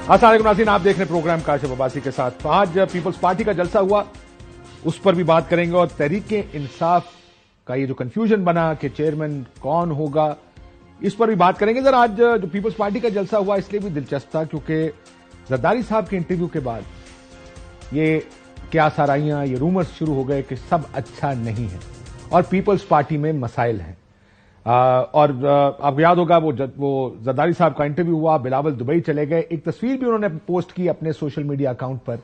अस्सलाम वालेकुम नाज़रीन, आप देख रहे हैं प्रोग्राम काशिफ अब्बासी के साथ। आज पीपल्स पार्टी का जलसा हुआ, उस पर भी बात करेंगे और तहरीके इंसाफ का ये जो कंफ्यूजन बना कि चेयरमैन कौन होगा, इस पर भी बात करेंगे। जरा आज जो पीपल्स पार्टी का जलसा हुआ इसलिए भी दिलचस्प था क्योंकि जरदारी साहब के इंटरव्यू के बाद ये क्या साराइयां, ये रूमर्स शुरू हो गए कि सब अच्छा नहीं है और पीपल्स पार्टी में मसाइल हैं। और आपको याद होगा वो जरदारी साहब का इंटरव्यू हुआ, बिलावल दुबई चले गए। एक तस्वीर भी उन्होंने पोस्ट की अपने सोशल मीडिया अकाउंट पर,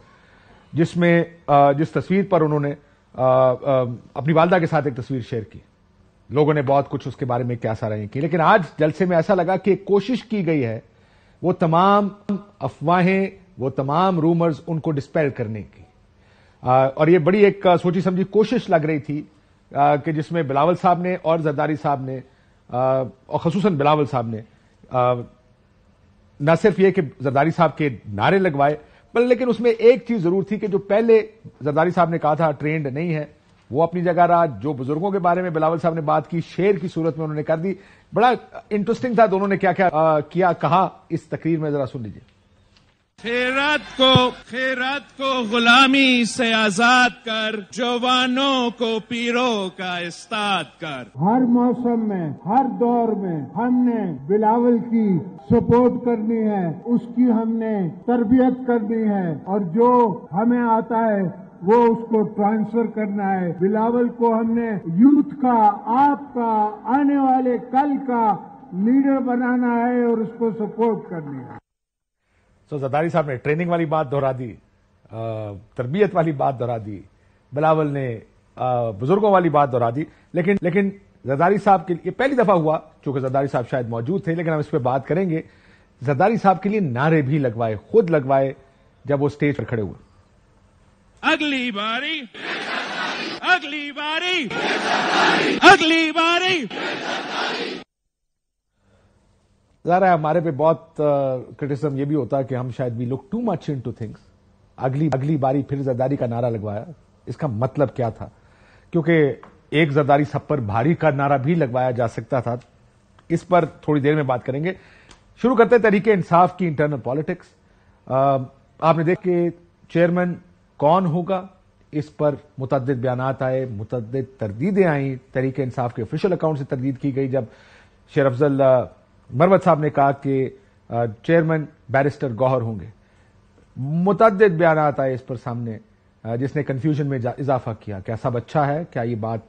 जिस तस्वीर पर उन्होंने अपनी वालदा के साथ एक तस्वीर शेयर की। लोगों ने बहुत कुछ उसके बारे में क्या सराहना की, लेकिन आज जलसे में ऐसा लगा कि एक कोशिश की गई है वो तमाम अफवाहें, वो तमाम रूमर्स उनको डिस्पेल करने की। और ये बड़ी एक सोची समझी कोशिश लग रही थी कि जिसमें बिलावल साहब ने और जरदारी साहब ने और खसूसन बिलावल साहब ने न सिर्फ ये कि जरदारी साहब के नारे लगवाए, लेकिन उसमें एक चीज जरूर थी कि जो पहले जरदारी साहब ने कहा था ट्रेंड नहीं है, वो अपनी जगह रहा। जो बुजुर्गों के बारे में बिलावल साहब ने बात की, शेर की सूरत में उन्होंने कर दी। बड़ा इंटरेस्टिंग था दोनों ने क्या क्या किया, कहा। इस तकरीर में जरा सुन लीजिए। खैरात को गुलामी से आजाद कर, जवानों को पीरों का इस्ताद कर। हर मौसम में, हर दौर में हमने बिलावल की सपोर्ट करनी है, उसकी हमने तरबियत करनी है और जो हमें आता है वो उसको ट्रांसफर करना है। बिलावल को हमने यूथ का, आपका, आने वाले कल का लीडर बनाना है और उसको सपोर्ट करनी है। तो जरदारी साहब ने ट्रेनिंग वाली बात दोहरा दी, तरबियत वाली बात दोहरा दी, बिलावल ने बुजुर्गों वाली बात दोहरा दी। लेकिन जरदारी साहब के लिए पहली दफा हुआ, चूंकि जरदारी साहब शायद मौजूद थे, लेकिन हम इस पर बात करेंगे। जरदारी साहब के लिए नारे भी लगवाए, खुद लगवाए जब वो स्टेज पर खड़े हुए। अगली बारी, अगली बारी, अगली बारी। ज़ाहिर है हमारे पे बहुत क्रिटिसिज्म ये भी होता है कि हम शायद we look too much into things. अगली बारी फिर जरदारी का नारा लगवाया, इसका मतलब क्या था? क्योंकि एक जरदारी सब पर भारी का नारा भी लगवाया जा सकता था। इस पर थोड़ी देर में बात करेंगे। शुरू करते हैं तहरीके इंसाफ की इंटरनल पॉलिटिक्स। आपने देख के चेयरमैन कौन होगा, इस पर मुतअद्दिद बयानात आए, मुतअद्दिद तरदीदें आई। तहरीके इंसाफ के ऑफिशियल अकाउंट से तरदीद की गई जब शेर अफजल मरवत साहब ने कहा कि चेयरमैन बैरिस्टर गौहर होंगे। मुतअद्दिद बयानात आए इस पर सामने, जिसने कंफ्यूजन में इजाफा किया। क्या सब अच्छा है? क्या ये बात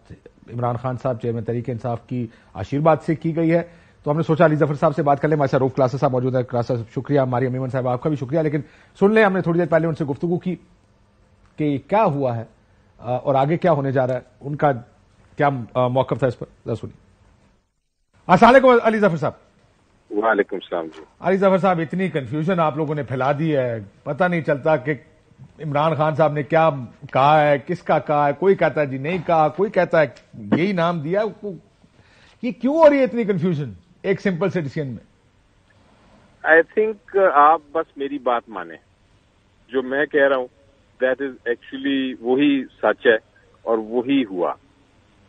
इमरान खान साहब चेयरमैन तहरीके इंसाफ की आशीर्वाद से की गई है? तो हमने सोचा अली जफर साहब से बात कर ले। हमारे साथ रूफ क्लासा साहब मौजूद है। क्लासा साहब शुक्रिया, मारिया मेमन साहब आपका भी शुक्रिया। लेकिन सुन ले, हमने थोड़ी देर पहले उनसे गुफ्तगू की कि क्या हुआ है और आगे क्या होने जा रहा है, उनका क्या मौकफ था इस पर, सुनिए। अस्सलाम वालेकुम अली जफर साहब। वालेकुम सलाम जी। अली जफर साहब, इतनी कंफ्यूजन आप लोगों ने फैला दी है, पता नहीं चलता कि इमरान खान साहब ने क्या कहा है, किसका कहा है। कोई कहता है जी नहीं कहा, कोई कहता है यही नाम दिया। ये क्यों हो रही है इतनी कंफ्यूजन एक सिंपल से डिसीजन में? आई थिंक आप बस मेरी बात माने, जो मैं कह रहा हूं दैट इज एक्चुअली वही सच है और वही हुआ।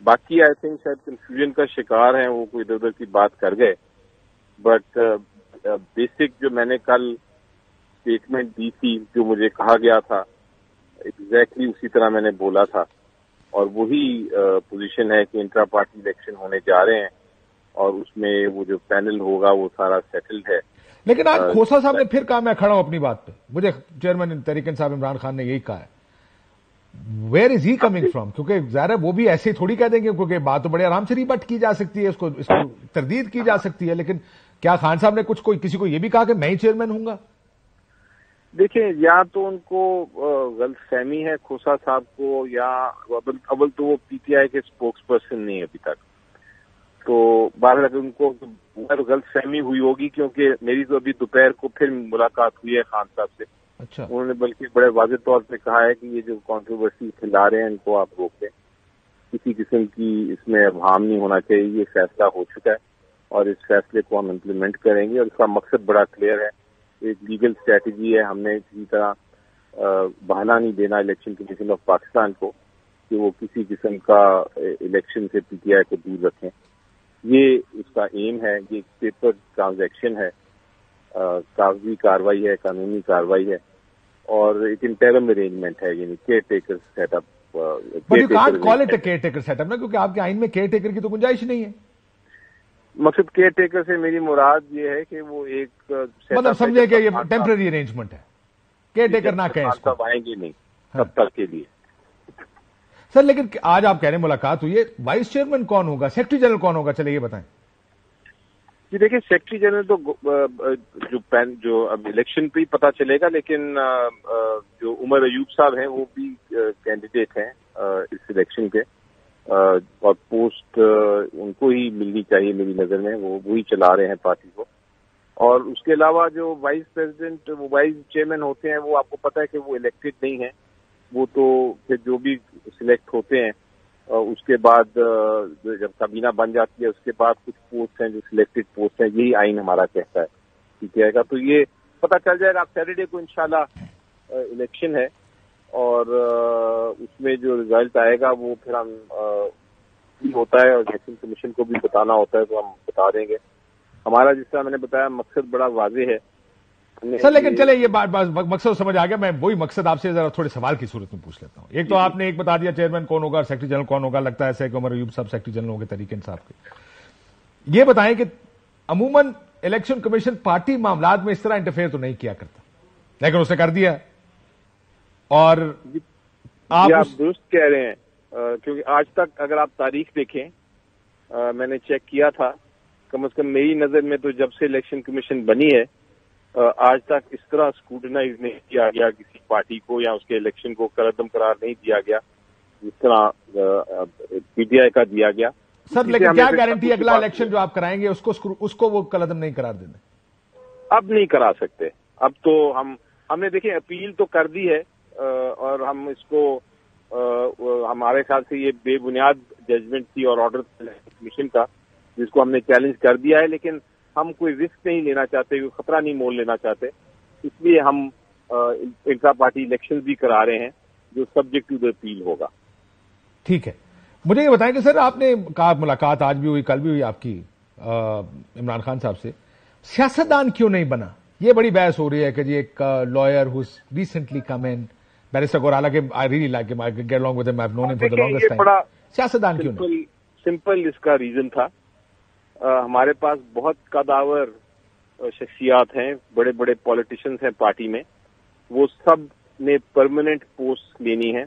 बाकी आई थिंक शायद कंफ्यूजन का शिकार है, वो कोई इधर उधर की बात कर गए। बट बेसिक जो मैंने कल स्टेटमेंट दी थी, जो मुझे कहा गया था, एग्जैक्टली उसी तरह मैंने बोला था और वही पोजीशन है कि इंट्रा पार्टी इलेक्शन होने जा रहे हैं और उसमें वो जो पैनल होगा वो सारा सेटल्ड है। लेकिन आज खोसा साहब ने फिर कहा मैं खड़ा हूं अपनी बात पे। मुझे चेयरमैन तहरीक इंसाफ इमरान खान ने यही कहा है। Where is he coming from? क्योंकि ज़ाहिर है वो भी ऐसे ही थोड़ी कह देंगे, क्योंकि बात तो बड़े आराम से रिबट की जा सकती है, इसको तरदीद की जा सकती है। लेकिन क्या खान साहब ने किसी को ये भी कहा कि मैं ही चेयरमैन हूंगा? देखिए, या तो उनको गलतफहमी है खोसा साहब को, या अव्वल तो वो पीटीआई के स्पोक्स पर्सन नहीं है अभी तक। तो बाहर अगर उनको तो गलतफहमी हुई होगी, क्योंकि मेरी तो अभी दोपहर को फिर मुलाकात हुई है खान साहब से। अच्छा। उन्होंने बल्कि बड़े वाज़ेह तौर पे कहा है कि ये जो कंट्रोवर्सी फैला रहे हैं इनको आप रोक दें, किसी किस्म की इसमें अवहाम नहीं होना चाहिए। ये फैसला हो चुका है और इस फैसले को हम इम्प्लीमेंट करेंगे और इसका मकसद बड़ा क्लियर है। एक लीगल स्ट्रैटेजी है, हमने किसी तरह बहाना नहीं देना इलेक्शन कमीशन ऑफ पाकिस्तान को कि वो किसी किस्म का इलेक्शन से पीटीआई को दूर रखें। ये उसका एम है। ये एक पेपर ट्रांजैक्शन है کاغذی کاروائی ہے, قانونی کاروائی ہے, اور ایک انٹرم ارینجمنٹ ہے, یعنی caretaker set up. But you can't call it a caretaker set up نا, کیونکہ آپ کے آئین میں کیئر ٹیکر کی تو گنجائش نہیں ہے. مقصد کیئر ٹیکر سے میری مراد یہ ہے کہ وہ ایک مطلب سمجھے کہ یہ ٹیمپرری ارینجمنٹ ہے, کیئر ٹیکر نہ کہیں اس کو. آئیں گے نہیں تب تک کے لیے. سر لیکن آج آپ کہہ رہے ہیں ملاقات ہوئی ہے, وائس چیئرمین کون ہوگا, سیکرٹری جنرل کون ہوگا, چلے یہ بتائیں. جی دیکھیں, سیکرٹری جنرل تو جو اب الیکشن پہ ہی پتا چلے گا, لیکن جو عمر ایوب صاحب ہیں وہ بھی کینڈیڈیٹ ہیں اس الیکشن کے, اور پوسٹ ان کو ہی ملنی چاہیے میری نظر میں, وہ وہی چلا رہے ہیں پارٹی کو. اور اس کے علاوہ جو وائس پریزیڈنٹ, وائس چیئرمین ہوتے ہیں, وہ آپ کو پتا ہے کہ وہ الیکٹڈ نہیں ہیں, وہ تو پھر جو بھی سلیکٹ ہوتے ہیں اس کے بعد جب کابینہ بن جاتی ہے اس کے بعد کچھ پوسٹ ہیں جو سلیکٹڈ پوسٹ ہیں, یہی آئین ہمارا کہتا ہے. ٹھیک ہے گا, تو یہ پتہ چل جائے گا. آپ سیٹرڈے کو انشاءاللہ الیکشن ہے, اور اس میں جو رزلٹ آئے گا وہ پھر ہم ہوتا ہے, اور الیکشن کمیشن کو بھی بتانا ہوتا ہے تو ہم بتا دیں گے. ہمارا جس طرح میں نے بتایا مقصد بڑا واضح ہے. سر لیکن چلے یہ بات مقصد سمجھ آ گیا, میں وہی مقصد آپ سے ذرا تھوڑے سوال کی صورت میں پوچھ لیتا ہوں. ایک تو آپ نے ایک بتا دیا چیئرمین کون ہوگا, سیکرٹری جنرل کون ہوگا, لگتا ہے ایسے کہ عمر ایوب صاحب سیکرٹری جنرل ہوں گے طریقے انصاف کے. یہ بتائیں کہ عموماً الیکشن کمیشن پارٹی معاملات میں اس طرح انٹرفیئر تو نہیں کیا کرتا, لیکن اس نے کر دیا. اور آپ درست کہہ رہے ہیں, کیونکہ آج تک اگر آپ تاریخ دیکھیں, میں نے چیک کیا تھا, کم از کم میری نظر میں تو جب سے الیکشن کمیشن بنی ہے آج تک اس طرح اسکروٹنائز نہیں کیا گیا کسی پارٹی کو, یا اس کے الیکشن کو کلعدم قرار نہیں دیا گیا جس طرح پی ٹی آئی کا دیا گیا. سر لیکن کیا گارنٹی اگلا الیکشن جو آپ کرائیں گے اس کو وہ کلعدم نہیں قرار دیں؟ اب نہیں کرا سکتے. اب تو ہم نے دیکھیں اپیل تو کر دی ہے, اور ہم اس کو ہمارے خیال سے یہ بے بنیاد ججمنٹ تھی اور آرڈر کمیشن کا, جس کو ہم نے چیلنج کر دیا ہے. لیکن ہم کوئی رسک نہیں لینا چاہتے, کوئی خطرہ نہیں مول لینا چاہتے, اس لیے ہم انٹرا پارٹی الیکشن بھی کرا رہے ہیں جو سبجیکٹ ٹو دا اپیل ہوگا. ٹھیک ہے, مجھے یہ بتائیں کہ سر آپ نے کہا ملاقات آج بھی ہوئی, کل بھی ہوئی آپ کی عمران خان صاحب سے, سیاستدان کیوں نہیں بنا؟ یہ بڑی بحث ہو رہی ہے کہ جی ایک lawyer who recently come in, barrister Gorala کے I really like him, I get along with him, I've known him for the longest time. سیاستدان کیوں نہیں؟ سمپل اس کا ریزن تھا, ہمارے پاس بہت قداور شخصیات ہیں, بڑے بڑے پالیٹیشنز ہیں پارٹی میں, وہ سب نے پرماننٹ پوسٹ لینی ہے,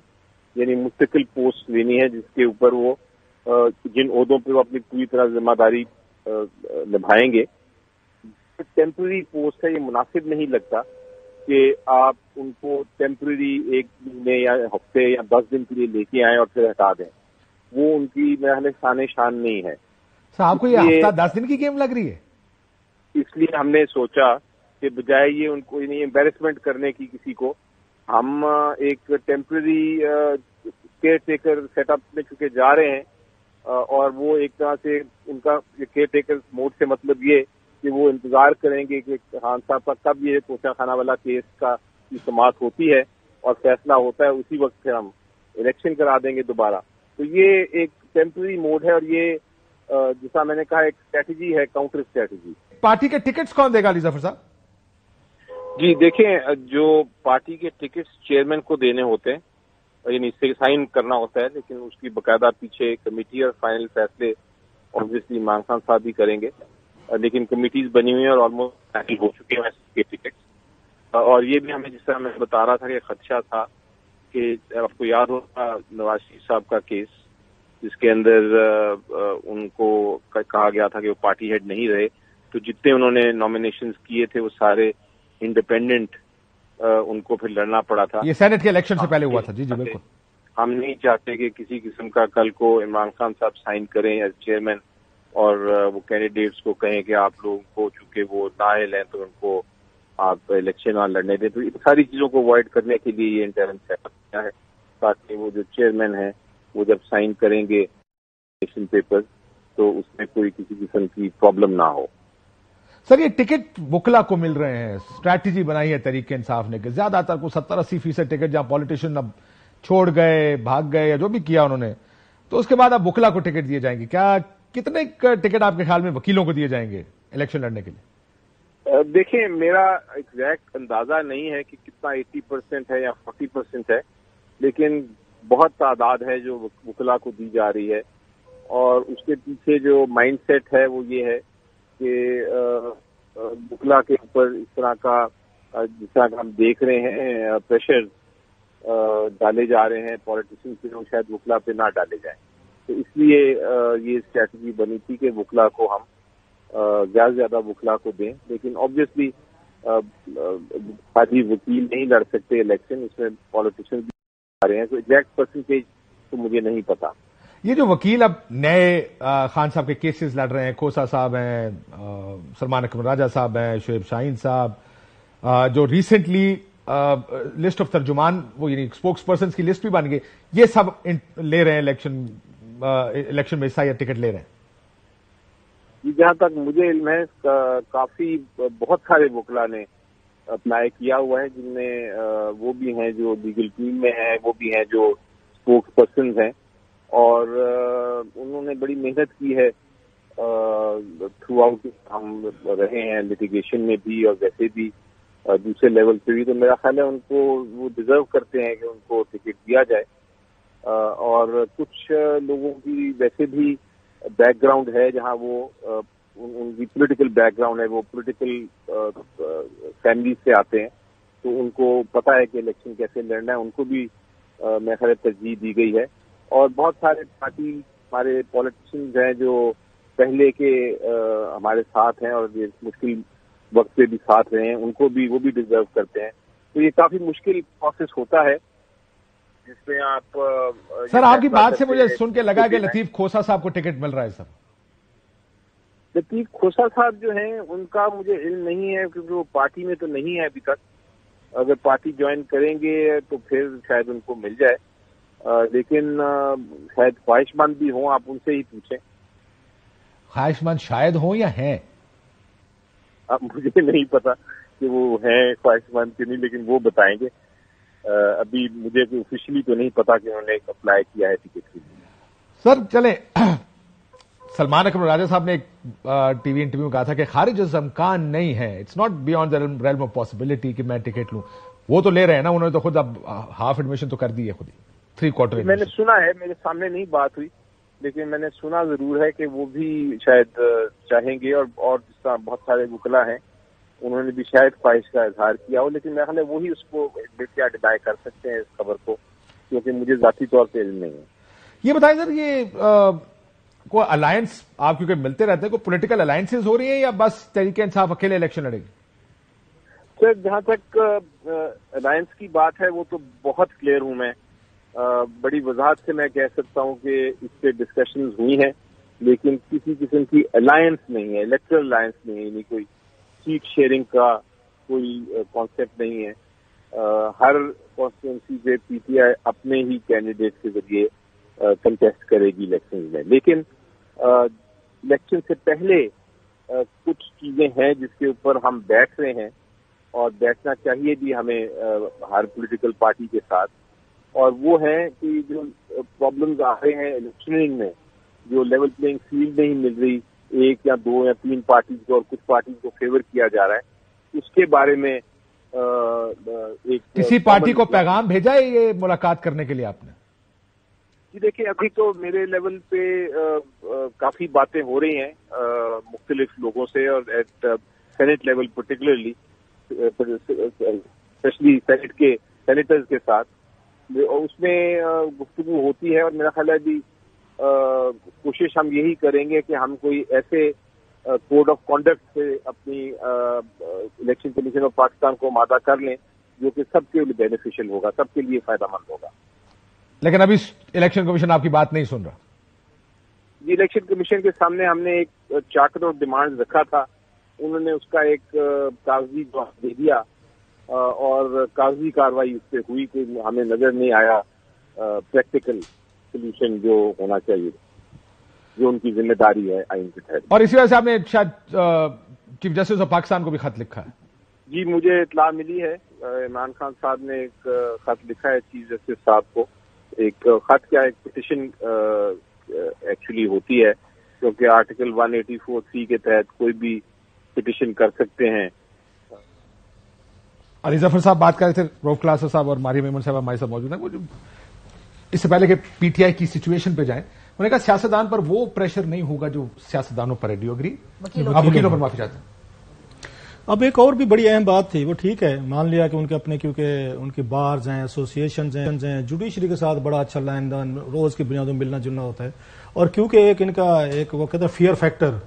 یعنی مستقل پوسٹ لینی ہے جس کے اوپر وہ جن عہدوں پہ وہ اپنی پوری طرح ذمہ داری نبھائیں گے. ٹیمپرری پوسٹ ہے, یہ مناسب نہیں لگتا کہ آپ ان کو ٹیمپرری ایک مہینے یا ہفتے یا 10 دن کے لیے لے کے آئیں اور پھر ہٹا دیں. وہ ان کی میرے شان نہیں ہے. آپ کو یہ ہفتہ 10 دن کی گیم لگ رہی ہے؟ اس لیے ہم نے سوچا کہ بجائے یہ ان کو امبیرسمنٹ کرنے کی کسی کو, ہم ایک temporary caretaker set up میں چونکہ جا رہے ہیں, اور وہ ایک طرح سے ان کا کیئر ٹیکر موڈ سے مطلب یہ کہ وہ انتظار کریں گے کہ خان صاحب کا کب یہ کوچہ خانہ والا کیس کا سماعت ہوتی ہے اور فیصلہ ہوتا ہے, اسی وقت پھر ہم الیکشن کرا دیں گے دوبارہ. تو یہ ایک ٹیمپرری موڈ ہے, اور یہ جیسا میں نے کہا ایک اسٹریٹجی ہے, کاؤنٹر اسٹریٹجی. پارٹی کے ٹکٹس کون دے گا علی ظفر صاحب؟ جی دیکھیں, جو پارٹی کے ٹکٹس چیئرمین کو دینے ہوتے ہیں, یعنی اس سے سائن کرنا ہوتا ہے, لیکن اس کی باقاعدہ پیچھے کمیٹی اور فائنل فیصلے آبویسلی عمران خان صاحب بھی کریں گے, لیکن کمیٹیز بنی ہوئی ہیں اور آلموسٹ فائنل ہو چکے ہیں کے ٹکٹس. اور یہ بھی ہمیں جس طرح میں بتا رہا تھا کہ خدشہ تھا کہ آپ کو یاد ہوگا نواز شریف صاحب کا کیس, جس کے اندر ان کو کہا گیا تھا کہ وہ پارٹی ہیڈ نہیں رہے, تو جتنے انہوں نے نامینیشنز کیے تھے وہ سارے انڈیپینڈنٹ ان کو پھر لڑنا پڑا تھا. یہ سینٹ کے الیکشن سے پہلے ہوا تھا. جی جی بالکل. ہم نہیں چاہتے کہ کسی قسم کا کل کو عمران خان صاحب سائن کریں ایز چیئرمین اور وہ کینڈیڈیٹس کو کہیں کہ آپ لوگوں کو چونکہ وہ نااہل ہیں تو ان کو آپ الیکشن نہ لڑنے دیں. تو ان ساری چیزوں کو اوائڈ کرنے کے لیے یہ انٹرم سیٹ اپ کیا ہے, تاکہ وہ جو چیئرمین ہیں وہ جب سائن کریں گے الیکشن پیپر تو اس میں کوئی کسی قسم کی پرابلم نہ ہو. سر یہ ٹکٹ وکلا کو مل رہے ہیں, اسٹریٹجی بنائی ہے تحریک انصاف نے کہ زیادہ تر کو 70-80% ٹکٹ جہاں پالیٹیشین اب چھوڑ گئے, بھاگ گئے یا جو بھی کیا انہوں نے, تو اس کے بعد اب وکلا کو ٹکٹ دیے جائیں گے. کیا کتنے ٹکٹ آپ کے خیال میں وکیلوں کو دیے جائیں گے الیکشن لڑنے کے لیے؟ دیکھیں میرا ایگزیکٹ اندازہ نہیں ہے کہ کتنا 80% ہے یا 40% ہے، لیکن بہت تعداد ہے جو وکلا کو دی جا رہی ہے، اور اس کے پیچھے جو مائنڈ سیٹ ہے وہ یہ ہے کہ وکلا کے اوپر اس طرح کا جس طرح کا ہم دیکھ رہے ہیں پریشر ڈالے جا رہے ہیں پولیٹیشین پہ، شاید وکلا پہ نہ ڈالے جائیں، تو اس لیے یہ اسٹریٹجی بنی تھی کہ وکلا کو ہم زیادہ سے زیادہ وکلا کو دیں، لیکن آبویسلی خالی وکیل نہیں لڑ سکتے الیکشن، اس میں پولیٹیشین بھی آ رہے ہیں، تو ایگزیکٹ پرسنٹیج تو مجھے نہیں پتا۔ یہ جو وکیل اب نئے خان صاحب کے کیسز لڑ رہے ہیں، کھوسا صاحب ہیں، سلمان اکرم راجہ صاحب ہیں، شعیب شاہین صاحب، جو ریسنٹلی لسٹ آف ترجمان وہ یعنی اسپوکس پرسنز کی لسٹ بھی بن گئی، یہ سب لے رہے ہیں الیکشن میں حصہ یا ٹکٹ لے رہے ہیں؟ جہاں تک مجھے علم ہے کافی بہت سارے وکلا نے اپلائی کیا ہوا ہے، جن میں وہ بھی ہیں جو لیگل ٹیم میں ہیں، وہ بھی ہیں جو اسپوکس پرسنز ہیں، اور انہوں نے بڑی محنت کی ہے تھرو آؤٹ، ہم رہے ہیں لٹیگیشن میں بھی اور ویسے بھی دوسرے لیول پہ بھی، تو میرا خیال ہے ان کو وہ ڈیزرو کرتے ہیں کہ ان کو ٹکٹ دیا جائے، اور کچھ لوگوں کی ویسے بھی بیک گراؤنڈ ہے جہاں وہ ان کی پولیٹیکل بیک گراؤنڈ ہے، وہ پولیٹیکل فیملی سے آتے ہیں، تو ان کو پتہ ہے کہ الیکشن کیسے لڑنا ہے، ان کو بھی میرے خیال ترجیح دی گئی ہے، اور بہت سارے پارٹی ہمارے پولیٹیشینز ہیں جو پہلے کے ہمارے ساتھ ہیں اور یہ مشکل وقت پہ بھی ساتھ رہے ہیں، ان کو بھی وہ بھی ڈیزرو کرتے ہیں، تو یہ کافی مشکل پروسیس ہوتا ہے جس میں آپ سر آپ کی بات سے مجھے سن کے لگا کہ لطیف کھوسا صاحب کو ٹکٹ مل رہا ہے۔ سر لطیف کھوسا صاحب جو ہیں ان کا مجھے علم نہیں ہے، کیونکہ وہ پارٹی میں تو نہیں ہے ابھی تک، اگر پارٹی جوائن کریں گے تو پھر شاید ان کو مل جائے، لیکن شاید خواہش مند بھی ہوں، آپ ان سے ہی پوچھیں۔ خواہش مند شاید ہوں یا ہیں؟ اب مجھے نہیں پتا کہ وہ ہیں خواہش مند کہ نہیں، لیکن وہ بتائیں گے، ابھی مجھے آفیشلی تو نہیں پتا کہ انہوں نے اپلائی کیا ہے ٹکٹ کے لیے۔ سر چلیں، سلمان اکرم راجہ صاحب نے ایک ٹی وی انٹرویو میں کہا تھا کہ خارج از امکان نہیں ہے، it's not beyond the realm of possibility کہ میں ٹکٹ لوں، وہ تو لے رہے ہیں نا، انہوں نے تو خود اب ہاف ایڈمیشن تو کر دی ہے خود ہی، 3/4 میں نے سنا ہے، میرے سامنے نہیں بات ہوئی، لیکن میں نے سنا ضرور ہے کہ وہ بھی شاید چاہیں گے، اور جس طرح بہت سارے وکلا ہیں انہوں نے بھی شاید خواہش کا اظہار کیا ہو، لیکن میرا خیال ہے وہی اس کو کیا ڈینائی کر سکتے ہیں اس خبر کو، کیونکہ مجھے ذاتی طور پہ علم نہیں ہے۔ یہ بتائیں سر، یہ کوئی الائنس آپ کیونکہ ملتے رہتے ہیں، کوئی پولیٹیکل الائنسز ہو رہی ہیں یا بس تحریک انصاف اکیلے الیکشن لڑے گی؟ سر جہاں تک الائنس کی بات ہے وہ تو بہت کلیئر ہوں میں، بڑی وضاحت سے میں کہہ سکتا ہوں کہ اس پہ ڈسکشنز ہوئی ہیں، لیکن کسی قسم کی الائنس نہیں ہے، الیکٹرل الائنس نہیں ہے، یعنی کوئی سیٹ شیئرنگ کا کوئی کانسیپٹ نہیں ہے، ہر کانسٹیٹوئنسی سے پی ٹی آئی اپنے ہی کینڈیڈیٹ کے ذریعے کنٹیسٹ کرے گی الیکشن میں، لیکن الیکشن سے پہلے کچھ چیزیں ہیں جس کے اوپر ہم بیٹھ رہے ہیں، اور بیٹھنا چاہیے بھی ہمیں ہر پولیٹیکل پارٹی کے ساتھ، اور وہ ہے کہ جو پرابلمز آ رہے ہیں الیکشننگ میں، جو لیول پلینگ فیلڈ نہیں مل رہی ایک یا دو یا تین پارٹیز کو، اور کچھ پارٹیز کو فیور کیا جا رہا ہے، اس کے بارے میں ایک کسی پارٹی کو پیغام بھیجا ہے یہ ملاقات کرنے کے لیے آپ نے؟ جی دیکھیں، ابھی تو میرے لیول پہ کافی باتیں ہو رہی ہیں مختلف لوگوں سے، اور at Senate level particularly, especially Senate کے سینیٹرز کے ساتھ، اس میں گفتگو ہوتی ہے، اور میرا خیال ہے بھی کوشش ہم یہی کریں گے کہ ہم کوئی ایسے کوڈ آف کانڈکٹ سے اپنی الیکشن کمیشن آف پاکستان کو آمادہ کر لیں جو کہ سب کے لیے بینیفیشل ہوگا، سب کے لیے فائدہ مند ہوگا۔ لیکن ابھی الیکشن کمیشن آپ کی بات نہیں سن رہا؟ جی، الیکشن کمیشن کے سامنے ہم نے ایک چارٹر آف ڈیمانڈ رکھا تھا، انہوں نے اس کا ایک کاغذی جواب دے دیا، اور کاغذی کارروائی اس پہ ہوئی کہ ہمیں نظر نہیں آیا پریکٹیکل سولوشن جو ہونا چاہیے، جو ان کی ذمہ داری ہے آئین کے تحت۔ اور اسی وجہ سے آپ نے شاید چیف جسٹس آف پاکستان کو بھی خط لکھا ہے؟ جی، مجھے اطلاع ملی ہے، عمران خان صاحب نے ایک خط لکھا ہے چیف جسٹس صاحب کو، ایک خط کیا ایک پٹیشن ایکچولی ہوتی ہے، کیونکہ آرٹیکل 184(c) کے تحت کوئی بھی पिटिशन कर सकते हैं. अली जफर साहब बात कर रहे थे, रऊफ क्लासर साहब और मारिया मेमन साहब हमारे साथ मौजूद हैं. वो जो इससे पहले कि पीटीआई की सिचुएशन पे जाएं, उन्होंने कहा सियासतदान पर वो प्रेशर नहीं होगा जो सियासतदानों पर है. Do you agree? आप वकीलों पर माफी चाहते हैं. अब एक और भी बड़ी अहम बात थी, वो ठीक है, मान लिया कि उनके अपने, क्योंकि उनकी बार्स हैं, एसोसिएशन हैं, जुडिशरी के साथ बड़ा अच्छा लेन देन रोज की बुनियादों में मिलना जुलना होता है. और क्योंकि एक इनका एक वो कहते हैं फियर फैक्टर,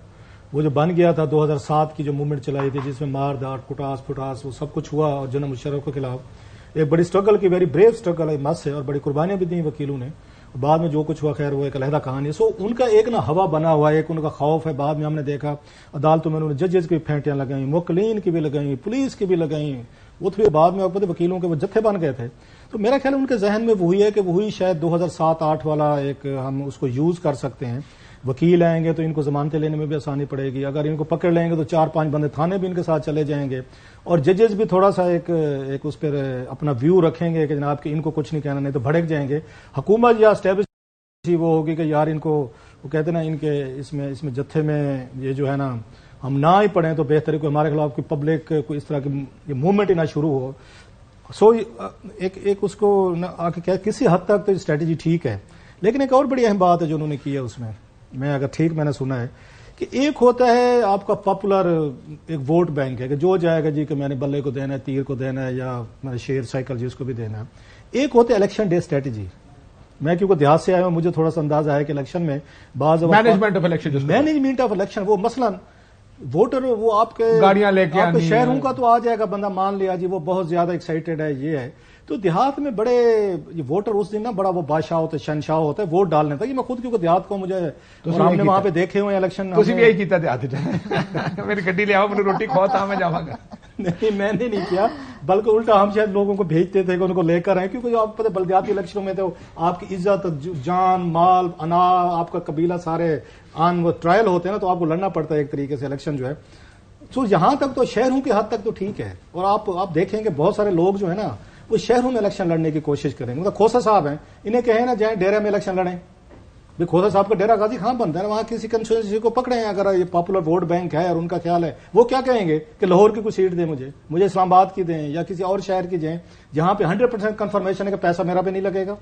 वो जो बन गया था 2007 की जो मूवमेंट चलाई थी जिसमें मार दाट कुटास फुटास वो सब कुछ हुआ, और जनरल मुशर्रफ के खिलाफ एक बड़ी स्ट्रगल की, वेरी ब्रेव स्ट्रगल है मस है, और बड़ी कुर्बानियां भी दी वकीलों ने. बाद में जो कुछ हुआ खैर वो एक अलहदा कहानी है. सो उनका एक ना हवा बना हुआ है, एक उनका खौफ है. बाद में हमने देखा अदालतों में उन्होंने जजेस की फेंटियां लगाई, मुवक्किलीन की भी लगाई, पुलिस की भी लगाई. वो फिर बाद में आपको वकीलों के वो जत्थे बन गए थे. तो मेरा ख्याल उनके जहन में वही है कि वही शायद 2007-8 वाला एक हम उसको यूज कर सकते हैं. वकील आएंगे तो इनको जमानतें लेने में भी आसानी पड़ेगी, अगर इनको पकड़ लेंगे तो 4-5 बंदे थाने भी इनके साथ चले जाएंगे, और जजेस भी थोड़ा सा एक उस पर अपना व्यू रखेंगे कि जनाब कि इनको कुछ नहीं कहना, नहीं तो भड़क जाएंगे. हुकूमत या एस्टेब्लिश वो होगी कि यार इनको, वो कहते हैं ना, इनके इसमें जत्थे में ये जो है ना हम ना ही पढ़ें तो बेहतर है, कोई हमारे खिलाफ कोई पब्लिक कोई इस तरह की मूवमेंट ही ना शुरू हो. सो एक उसको आके किसी हद तक तो स्ट्रेटेजी ठीक है. लेकिन एक और बड़ी अहम बात है जो उन्होंने की है उसमें, मैं अगर ठीक मैंने सुना है कि एक होता है आपका पॉपुलर एक वोट बैंक है कि जो जाएगा जी कि मैंने बल्ले को देना है, तीर को देना है, या मैंने शेर साइकिल जी उसको भी देना है. एक होता है इलेक्शन डे स्ट्रेटेजी. मैं क्योंकि देहात से आया हूं, मुझे थोड़ा सा अंदाजा है कि इलेक्शन में मैनेजमेंट ऑफ इलेक्शन वो मसलन वोटर वो आपके गाड़ियां लेके आपके शहरों का तो आ जाएगा बंदा, मान लिया जी वो बहुत ज्यादा एक्साइटेड है, ये है. तो देहात में बड़े ये वोटर उस दिन ना बड़ा वो बादशाह होता है, शहनशाह होता है वोट डालने तक. मैं खुद क्योंकि देहात को मुझे तो हमने वहां पे देखे हुए इलेक्शन. तुम भी यही किया देहात मेरी गड्डी ले आओ, मुझे रोटी खाओ था मैं जाऊंगा. नहीं मैंने नहीं किया, बल्कि उल्टा हम शायद लोगों को भेजते थे कि उनको लेकर आए, क्योंकि जो आप पता बल्दियाती इलेक्शनों में तो आपकी इज्जत जान माल अना आपका कबीला सारे आन वो ट्रायल होते हैं ना, तो आपको लड़ना पड़ता है एक तरीके से इलेक्शन जो है. तो यहां तक तो शहरों के हद तक तो ठीक है. और आप देखेंगे बहुत सारे लोग जो है ना वो शहरों में इलेक्शन लड़ने की कोशिश करेंगे. मतलब खोसा साहब हैं, इन्हें कहें ना जाए डेरा में इलेक्शन लड़ें, भाई खोसा साहब का डेरा गाजी खां बनता है, वहां किसी कंस्टिट्यूएंसी को पकड़े हैं, अगर ये पॉपुलर वोट बैंक है और उनका ख्याल है, वो क्या कहेंगे कि लाहौर की कोई सीट दें मुझे इस्लामाबाद की दें, या किसी और शहर की दें जहां पे 100% कंफर्मेशन है कि पैसा मेरा भी नहीं लगेगा,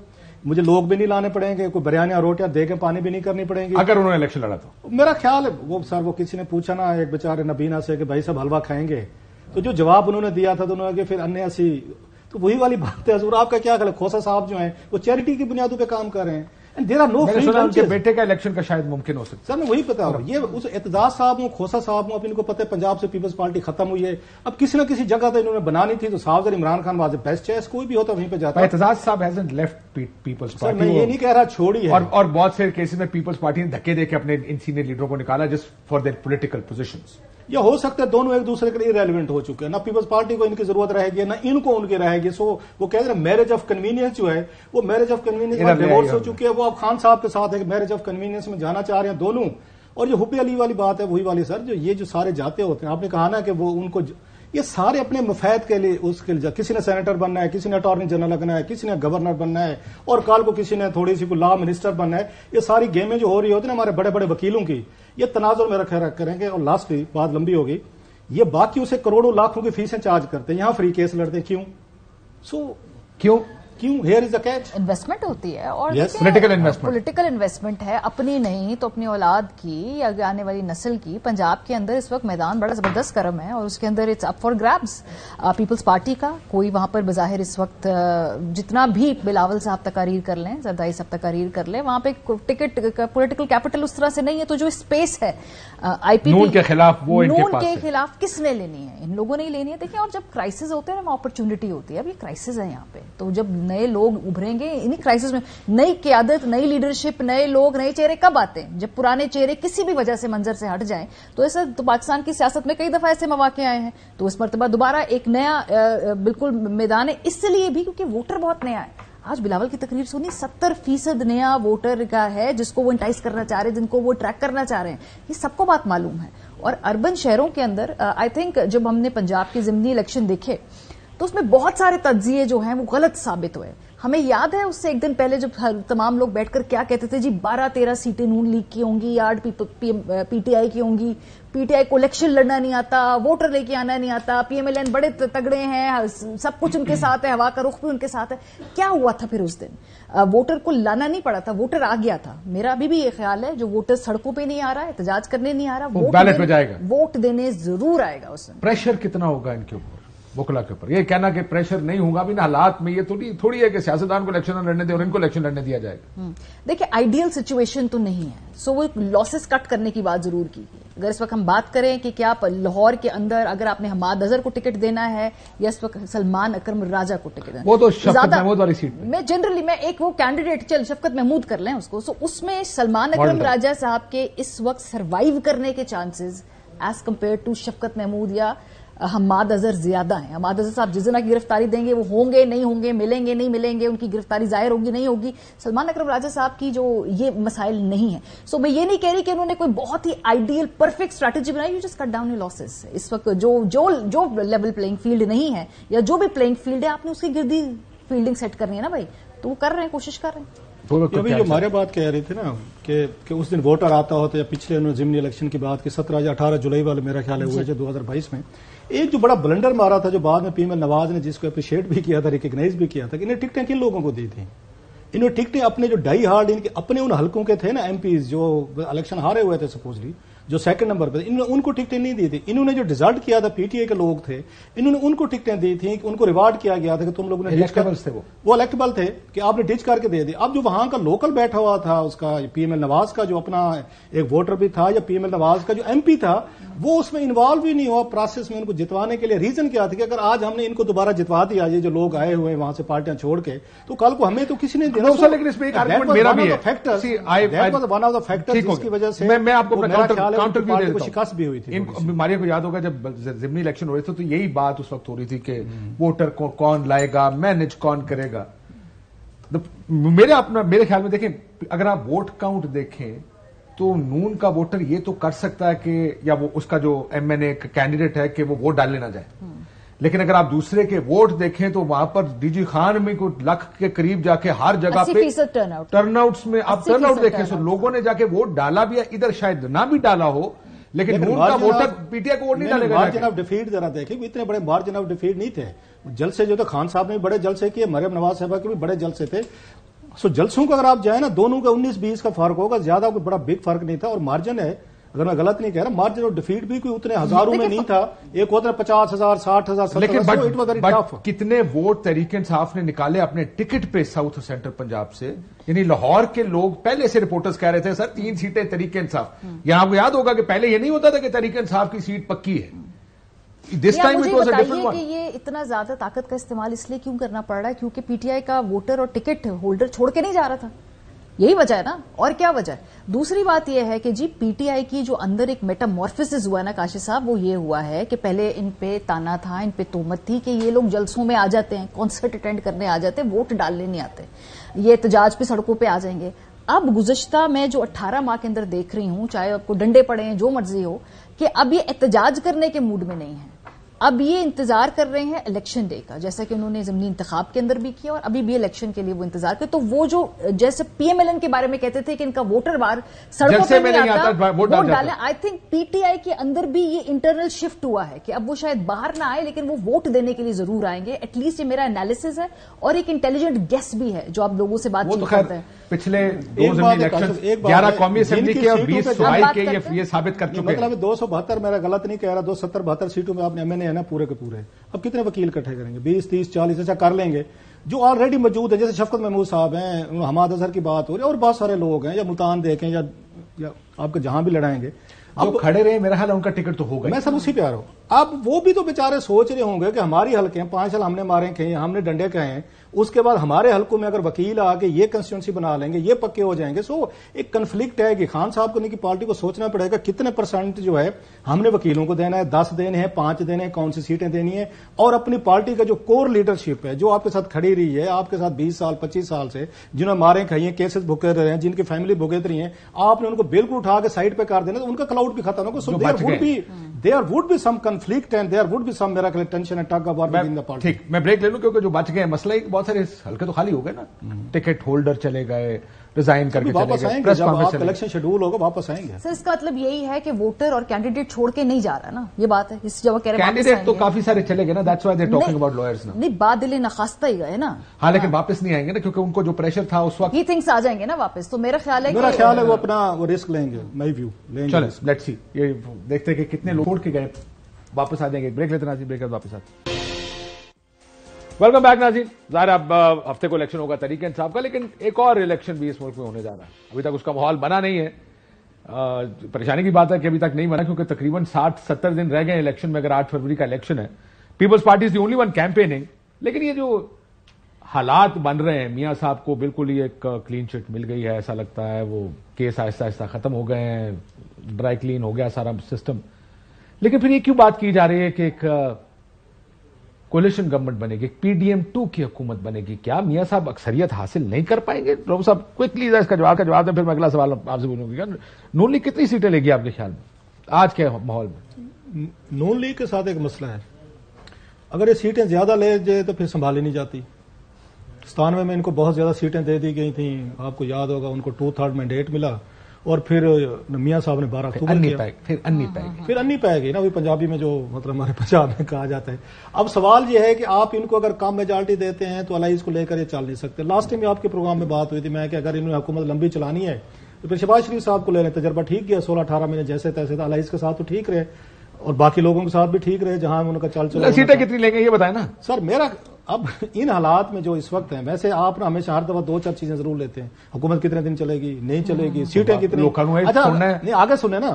मुझे लोग भी नहीं लाने पड़ेंगे, कोई बिरयानियां रोटियां दे के पानी भी नहीं करनी पड़ेगी. अगर उन्होंने इलेक्शन लड़ा तो मेरा ख्याल है वो सर वो किसी ने पूछा ना एक बेचारे नबीना से कि भाई सब हलवा खाएंगे, तो जो जवाब उन्होंने दिया था तो उन्होंने फिर अन्य ऐसी, तो वही वाली बात है. हजूर आपका क्या ख्याल है? खोसा साहब जो हैं वो चैरिटी की बुनियादों पे काम कर रहे हैं. देर आर नो फ्री उनके बेटे का इलेक्शन का शायद मुमकिन हो सकता है. सर मैं वही पता हूं, ये उस एतजाज साहब हूं, खोसा साहब हूं, अब इनको पता है पंजाब से पीपल्स पार्टी खत्म हुई है, अब किसी न किसी जगह तो इन्होंने बनानी थी, तो साहब Imran Khan was best choice, कोई भी होता वहीं पे जाता. एतजाज साहब हैजंट लेफ्ट पीपल्स पार्टी. मैं ये नहीं कह रहा छोड़ी है, और बहुत से केसेस में पीपल्स पार्टी ने धक्के देके अपने इन सीनियर लीडरों को निकाला just for their political positions. या हो सकता है दोनों एक दूसरे के लिए इरेलीवेंट हो चुके हैं, ना पीपल्स पार्टी को इनकी जरूरत रहेगी ना इनको उनकी रहेगी. सो वो कह रहे हैं मैरिज ऑफ कन्वीनियंस जो है वो मैरिज ऑफ कन्वीनियंस डिवोर्स हो चुकी है, वो अब खान साहब के साथ एक मैरिज ऑफ कन्वीनियंस में जाना चाह रहे हैं दोनों. और जो हुब्बी अली वाली बात है वही वाली सर, जो ये जो सारे जाते होते हैं, आपने कहा ना कि वो उनको ये सारे अपने मुफाद के लिए उसके लिए, किसी ने सेनेटर बनना है, किसी ने अटॉर्नी जनरल बनना है, किसी ने गवर्नर बनना है, और कल को किसी ने थोड़ी सी लॉ मिनिस्टर बनना है. ये सारी गेमें जो हो रही होती है ना हमारे बड़े बड़े वकीलों की, ये तनाजुर में रखा करेंगे. और लास्टली बात लंबी होगी, ये बाकी उसे करोड़ों लाखों की फीसें चार्ज करते हैं, यहां फ्री केस लड़ते हैं, क्यों? क्यों here is the catch. Investment होती है और पॉलिटिकल इन्वेस्टमेंट है, अपनी नहीं तो अपनी औलाद की या आने वाली नस्ल की. पंजाब के अंदर इस वक्त मैदान बड़ा जबरदस्त गर्म है और उसके अंदर it's up for grabs. Peoples Party का कोई वहां पर बजाहिर इस वक्त जितना भी बिलावल साहब तकारीर कर लें, जरदाई साहब तकारीर कर लें, वहां पे टिकट पॉलिटिकल कैपिटल उस तरह से नहीं है. तो जो स्पेस है आईपीपी के खिलाफ, वो नून के खिलाफ किसने लेनी है? इन लोगों ने ही लेनी है. देखिए, और जब क्राइसिस होते हैं ना अपॉर्चुनिटी होती है. अब ये क्राइसिस है यहाँ पे, तो जब नए लोग उभरेंगे इन्हीं क्राइसिस में, नई क़यादत, नई लीडरशिप, नए लोग, नए चेहरे कब आते हैं? जब पुराने चेहरे किसी भी वजह से मंजर से हट जाएं. तो ऐसा तो पाकिस्तान की सियासत में कई दफा ऐसे मौके आए हैं. तो इस मरतबा दोबारा एक नया बिल्कुल मैदान है, इसलिए भी क्योंकि वोटर बहुत नया है. आज बिलावल की तकरीर सुनी, 70% नया वोटर का है जिसको वो इंटाइस करना चाह रहे हैं, जिनको वो ट्रैक करना चाह रहे हैं. ये सबको बात मालूम है. और अर्बन शहरों के अंदर आई थिंक जब हमने पंजाब के ज़िमनी इलेक्शन देखे तो उसमें बहुत सारे तज्जिए जो हैं वो गलत साबित हुए. ہمیں یاد ہے اس سے ایک دن پہلے جب تمام لوگ بیٹھ کر کیا کہتے تھے جی 12-13 سیٹیں نون لیگ کی ہوں گی, 8 پی ٹی آئی کی ہوں گی, پی ٹی آئی کو الیکشن لڑنا نہیں آتا, ووٹر لے کے آنا نہیں آتا, پی ایم ایل این بڑے تگڑے ہیں, سب کچھ ان کے ساتھ ہے, ہوا کا رخ بھی ان کے ساتھ ہے. کیا ہوا تھا پھر اس دن؟ ووٹر کو لانا نہیں پڑا تھا, ووٹر آ گیا تھا. میرا ابھی بھی یہ خیال ہے جو ووٹر سڑکوں پہ نہیں آ رہا, احتجاج کرنے نہیں آ رہا, بیلٹ پہ جائے گا, ووٹ دینے ضرور آئے گا. اس میں پریشر کتنا ہوگا ان کے اوپر, وکلا کے اوپر؟ یہ کہنا کہ پریشر نہیں ہوگا بھی نا حالات میں, یہ تھوڑی ہے کہ سیاستدان کو الیکشن لڑنے دے اور ان کو الیکشن لڑنے دیا جائے گا. دیکھیں آئیڈیل سچویشن تو نہیں ہے, سو وہ لاسز کٹ کرنے کی بات ضرور کی. اگر اس وقت ہم بات کریں کہ کیا لاہور کے اندر اگر آپ نے حماد اظہر کو ٹکٹ دینا ہے یا اس وقت سلمان اکرم راجہ کو ٹکٹ دینا ہے, وہ تو شفقت محمود والی سیٹ میں جنرلی میں ایک وہ کینڈیڈیٹ چل شفقت محمود کر لیں اس کو, سو اس میں سلمان اکرم راجہ صاحب کے اس وقت سروائیو کرنے کے چانسز ایز کمپیئر ٹو شفقت محمود یا حماد اظہر زیادہ ہیں. حماد اظہر صاحب جس دن کی گرفتاری دیں گے وہ ہوں گے نہیں ہوں گے, ملیں گے نہیں ملیں گے, ان کی گرفتاری ظاہر ہوگی نہیں ہوگی. سلمان اکرم راجہ صاحب کی جو یہ مسائل نہیں ہیں. سو میں یہ نہیں کہہ رہی کہ انہوں نے کوئی بہت ہی آئیڈیل پرفیکٹ اسٹریٹجی بنائی, you just cut down your losses. اس وقت جو لیول پلئنگ فیلڈ نہیں ہے یا جو بھی پلئنگ فیلڈ ہے آپ نے اس کی گردی فیلڈنگ سیٹ کرنی ہے نا بھائی, تو وہ کر رہے ہیں, کوشش کر رہے ہیں. ابھی جو ہمارے بات کہہ رہے تھے نا کہ اس دن ووٹر آتا ہوتا یا پچھلے انہوں نے ضمنی الیکشن کی بات کی 17 یا 18 جولائی والے میرا خیال ہے ہوئے تھے 2022 میں, ایک جو بڑا بلنڈر مارا تھا جو بعد میں پی ایم ایل نواز نے جس کو اپریشیٹ بھی کیا تھا, ریکگنائز بھی کیا تھا کہ انہیں ٹکٹیں کن لوگوں کو دی تھیں. انہوں نے ٹکٹیں اپنے جو ڈائی ہارڈ ان کے اپنے ان حلقوں کے تھے نا ایم پیز جو الیکشن ہارے ہوئے تھے سپوزلی, جو سیکنڈ نمبر پہ انہوں نے ان کو ٹکٹیں نہیں دی تھی. انہوں نے جو ڈیزرٹ کیا تھا پی ٹی آئی کے لوگ تھے, انہوں نے ان کو ٹکٹیں دی تھیں, ان کو ریوارڈ کیا گیا تھا کہ تم لوگوں نے وہ الیکٹیبل تھے کہ آپ نے ڈچ کر کے دے دی. اب جو وہاں کا لوکل بیٹھا ہوا تھا اس کا پی ایم ایل نواز کا جو اپنا ایک ووٹر بھی تھا یا پی ایم ایل نواز کا جو ایم پی تھا, وہ اس میں انوالو ہی نہیں ہوا پروسیس میں ان کو جتوانے کے لیے. ریزن کیا تھا کہ اگر آج ہم نے ان کو دوبارہ جتوا دیا, یہ جو لوگ آئے ہوئے وہاں سے پارٹیاں چھوڑ کے, تو کل کو ہمیں تو کسی نے دینا. لیکن اس میں ایک آرگومنٹ میرا بھی ہے, ون آف دا فیکٹر جس کی وجہ سے میں آپ کو کاؤنٹر ویو دیتا ہوں. شکست بھی ہوئی تھی. ہمارے کو یاد ہوگا جب ضمنی الیکشن ہو رہے تھے تو یہی بات اس وقت ہو رہی تھی کہ ووٹر کو کون لائے گا, مینج کون کرے گا. میرے خیال میں دیکھیں, اگر آپ ووٹ کاؤنٹ دیکھیں تو نون کا ووٹر یہ تو کر سکتا ہے کہ یا وہ اس کا جو ایم این اے کینڈیڈیٹ ہے کہ وہ ووٹ ڈالنے نہ جائے, لیکن اگر آپ دوسرے کے ووٹ دیکھیں تو وہاں پر ڈی جی خان میں کوئی لکھ کے قریب جا کے ہر جگہ پہ ٹرن آؤٹس میں آپ ٹرن آؤٹ دیکھیں, سو لوگوں نے جا کے ووٹ ڈالا بھی ہے, ادھر شاید نہ بھی ڈالا ہو, لیکن نون کا ووٹر پی ٹی آئی کو ووٹ نہیں ڈالے گا. مارجن آف ڈیفیٹ ذرا دیکھیں, اتنے بڑے مارجن آف ڈیفیٹ نہیں تھے. جلسے جو تھے خان صاحب نے بھی بڑے جلسے کیے, مریم نواز صاحبہ کے بھی بڑے جلسے تھے. سو جلسوں کو اگر آپ جائیں نا, دونوں کا 19-20 کا فرق ہوگا, زیادہ کوئی بڑا بگ فرق نہیں تھا. اور مارجن ہے, اگر میں غلط نہیں کہہ رہا, مارجن آف ڈیفیٹ بھی کوئی اتنے ہزاروں میں نہیں تھا, ایک ہوتا ہے 50,000 60,000. لیکن کتنے ووٹ تحریک انصاف نے نکالے اپنے ٹکٹ پہ ساؤتھ سینٹرل پنجاب سے, یعنی لاہور کے لوگ پہلے سے رپورٹرز کہہ رہے تھے سر 3 سیٹیں تحریک انصاف. یہاں آپ کو یاد ہوگا کہ پہلے یہ نہیں ہوتا تھا کہ تحریک انصاف کی سیٹ پکی ہے. مجھے بتائیے کہ یہ اتنا زیادہ طاقت کا استعمال اس لیے کیوں کرنا پڑ رہا ہے, کیونکہ پی ٹی آئی کا ووٹر اور ٹکٹ ہولڈر چھوڑ کے نہیں جا رہا تھا, یہی وجہ ہے نا, اور کیا وجہ ہے. دوسری بات یہ ہے کہ جی پی ٹی آئی کی جو اندر ایک میٹامورفسس ہوا ہے نا کاشف صاحب, وہ یہ ہوا ہے کہ پہلے ان پہ تانا تھا, ان پہ تہمت تھی کہ یہ لوگ جلسوں میں آ جاتے ہیں, کانسرٹ اٹینڈ کرنے آ جاتے ہیں, ووٹ ڈالنے نہیں آتے, یہ احتجاج پہ سڑکوں پہ آ جائیں گے. اب گزشتہ میں جو 18 ماہ کے اندر دیکھ رہی ہوں, چاہے آپ کو ڈنڈے پڑے ہیں جو مرضی ہو, کہ اب یہ احتجاج کرنے کے موڈ میں نہیں ہے. اب یہ انتظار کر رہے ہیں الیکشن ڈے کا, جیسا کہ انہوں نے ضمنی انتخاب کے اندر بھی کیا, اور ابھی بھی الیکشن کے لیے وہ انتظار کرتے. تو وہ جو جیسے پی ایم ایل این کے بارے میں کہتے تھے کہ ان کا ووٹر وار سڑکوں پہ نہیں آتا, ووٹ ڈالیں. I think P T I کے اندر بھی یہ انٹرنل شفٹ ہوا ہے کہ اب وہ شاید باہر نہ آئے, لیکن وہ ووٹ دینے کے لیے ضرور آئیں گے. ایٹ لیسٹ یہ میرا انالیسز ہے, اور ایک انٹیلیجنٹ گیس بھی ہے جو آپ لوگوں سے بات کرتے ہیں. پچھلے 2 ضمنی الیکشن 11 قومی اسمبلی کے اور 20 صوبائی کے یہ ثابت کر چکے ہیں. مطلب 272 میرا غلط نہیں کہہ رہا, 270-72 سیٹوں میں آپ نے ایم این اے ہے نا پورے کے پورے. اب کتنے وکیل اکٹھے کریں گے, 20 30 40 ایسا کر لیں گے جو آلریڈی موجود ہیں, جیسے شفقت محمود صاحب ہیں, حماد اظہر کی بات ہو رہی ہے, اور بہت سارے لوگ ہیں, یا ملتان دیکھیں یا آپ کے جہاں بھی لڑائیں گے. اب کھڑے رہے, میرا خیال ان کا ٹکٹ تو ہوگا. میں سب اسی پہ آ رہا ہوں. اب وہ بھی تو بیچارے سوچ رہے ہوں گے کہ ہماری حلقے 5 سال ہم نے مارے کہیں, ہم نے ڈنڈے کہیں, اس کے بعد ہمارے حلقوں میں اگر وکیل آ کے یہ کنسٹیٹوئنسی بنا لیں گے, یہ پکے ہو جائیں گے. سو ایک کنفلکٹ ہے کہ خان صاحب کو نہیں, کی پارٹی کو سوچنا پڑے گا کتنے % جو ہے ہم نے وکیلوں کو دینا ہے, 10 دینے ہیں, 5 دینے ہیں, کون سی سیٹیں دینی ہیں, اور اپنی پارٹی کا جو کور لیڈرشپ ہے جو آپ کے ساتھ کھڑی رہی ہے, آپ کے ساتھ 20 سال 25 سال سے, جنہوں نے مارے کھائی ہیں, کیسز بھگت رہے ہیں, جن کی فیملی بھگت رہی ہیں, آپ نے ان کو بالکل اٹھا کے سائڈ پہ کر دینا, تو ان کا کلاؤڈ بھی ختم ہوگا. سو there would be some conflict and there would be some میرا tension and tug of war within the party. ٹھیک, میں بریک لے لوں کیونکہ جو بچ گئے مسئلہ ایک بہت बहुत सारे हल्के तो खाली हो गए ना, टिकट होल्डर चले गए, रिजाइन करके चले वापस गए, आएंगे प्रेस जब कॉन्फ्रेंस आप चले गए। इलेक्शन शेड्यूल होगा, वापस आएंगे। सर इसका मतलब यही है कि वोटर और कैंडिडेट छोड़ के नहीं जा रहा ना, ये बात है। इस जब कह रहे हैं वापस कैंडिडेट तो आएंगे। काफी सारे चले गए ना, दैट्स व्हाई दे टॉकिंग नहीं, अबाउट लॉयर्स ना। नहीं बात दिले नखास्ता ही गए ना। हाँ, लेकिन वापस नहीं आएंगे ना, क्योंकि उनको जो प्रेशर था उस वक्त। ही थिंग्स आ जाएंगे ना वापस, तो मेरा ख्याल है वो अपना वो रिस्क लेंगे, माई व्यू लेंगे। चलो लेट्स सी, ये देखते हैं कि कितने लोग छोड़ के गए वापस आ जाएंगे। ब्रेक लेते नाज़रीन, ब्रेक वापस आते। वेलकम बैक नाज़रीन। ज़ाहिर अब हफ्ते को इलेक्शन होगा तरीके इंसाफ का, लेकिन एक और इलेक्शन भी इस मुल्क में होने जा रहा है। अभी तक उसका माहौल बना नहीं है। परेशानी की बात है कि अभी तक नहीं बना, क्योंकि तकरीबन 60-70 दिन रह गए इलेक्शन में। अगर 8 फरवरी का इलेक्शन है, Peoples Party is the only one campaigning. लेकिन ये जो हालात बन रहे हैं, मियां साहब को बिल्कुल ही एक क्लीन चिट मिल गई है, ऐसा लगता है। वो केस आहिस्ता आहिस्ता खत्म हो गए हैं, ड्राई क्लीन हो गया सारा सिस्टम। लेकिन फिर ये क्यों बात की जा रही है कि एक कोलिशन गवर्नमेंट बनेगी, PDM-2 की हुकूमत बनेगी? क्या मियां साहब अक्सरियत हासिल नहीं कर पाएंगे? डॉक्टर साहब क्विकली इसका जवाब दें, फिर मैं अगला सवाल आपसे पूछूंगा। नून लीग कितनी सीटें लेगी आपके ख्याल में आज के माहौल में? नून लीग के साथ एक मसला है, अगर ये सीटें ज्यादा ले जाए तो फिर संभाली नहीं जाती। 97 में इनको बहुत ज्यादा सीटें दे दी गई थी, आपको याद होगा, उनको 2/3 मैंडेट मिला, और फिर मियां साहब ने 12 अक्टूबर किया। फिर अन्नी पाएगी ना, वही पंजाबी में जो मतलब हमारे पंजाब में कहा जाता है। अब सवाल यह है कि आप इनको अगर कम मेजॉरिटी देते हैं तो अलाइज को लेकर ये चल नहीं सकते। लास्ट टाइम आपके प्रोग्राम में बात हुई थी मैं कि अगर इन्होंने हुकूमत लंबी चलानी है तो फिर शहबाज शरीफ साहब को ले लें। तजर्बा ठीक गया 16-18 महीने जैसे तैसे था, अलाइज के साथ तो ठीक रहे और बाकी लोगों के साथ भी ठीक रहे, जहां उनका चल सीटें कितनी लेंगे ये बताएं ना सर। मेरा अब इन हालात में जो इस वक्त है, वैसे आप ना हमेशा हर दफा 2-4 चीजें जरूर लेते हैं, हुकूमत कितने दिन चलेगी, नहीं चलेगी, सीटें कितनी। अच्छा नहीं, आगे सुने ना,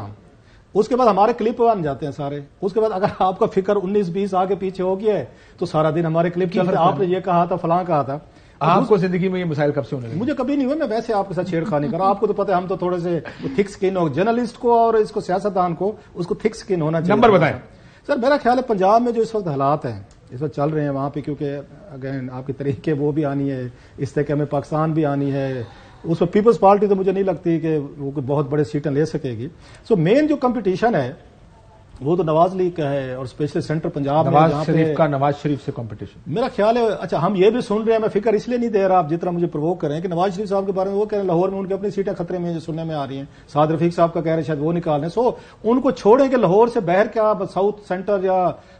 उसके बाद हमारे क्लिप बन जाते हैं सारे। उसके बाद अगर आपका फिक्र 19-20 आगे पीछे हो गया है तो सारा दिन हमारे क्लिप चलते, आपने ये कहा था, फलां कहा था। आपको जिंदगी में ये मसाइल कब से होने लगे? मुझे कभी नहीं हुआ, मैं वैसे आपके साथ छेड़खानी कर रहा हूं। आपको तो पता है हम तो थोड़े से थिक स्किन हो, जर्नलिस्ट को और इसको सियासतदान को उसको थिक स्किन होना चाहिए। नंबर बताएं सर। मेरा ख्याल है पंजाब में जो इस वक्त हालात हैं, इस वक्त चल रहे हैं वहां पे, क्योंकि अगेन आपके तरीके वो भी आनी है, इस तरीके में पाकिस्तान भी आनी है, उसमें पीपल्स पार्टी तो मुझे नहीं लगती कि वो कोई बहुत बड़े सीटें ले सकेगी। सो मेन जो कंपटीशन है वो तो नवाज लीग का है, और स्पेशली सेंटर पंजाब में नवाज शरीफ से कंपटीशन मेरा ख्याल है। अच्छा, हम ये भी सुन रहे हैं, मैं फिक्र इसलिए नहीं दे रहा आप जितना मुझे प्रोवोक करें, कि नवाज शरीफ साहब के बारे में वो कह रहे हैं लाहौर में उनकी अपनी सीटें खतरे में सुनने में आ रही हैं। साद रफीक साहब का कह रहे हैं शायद वो निकाल रहे हैं। सो उनको छोड़ें कि लाहौर से बाहर क्या साउथ सेंटर या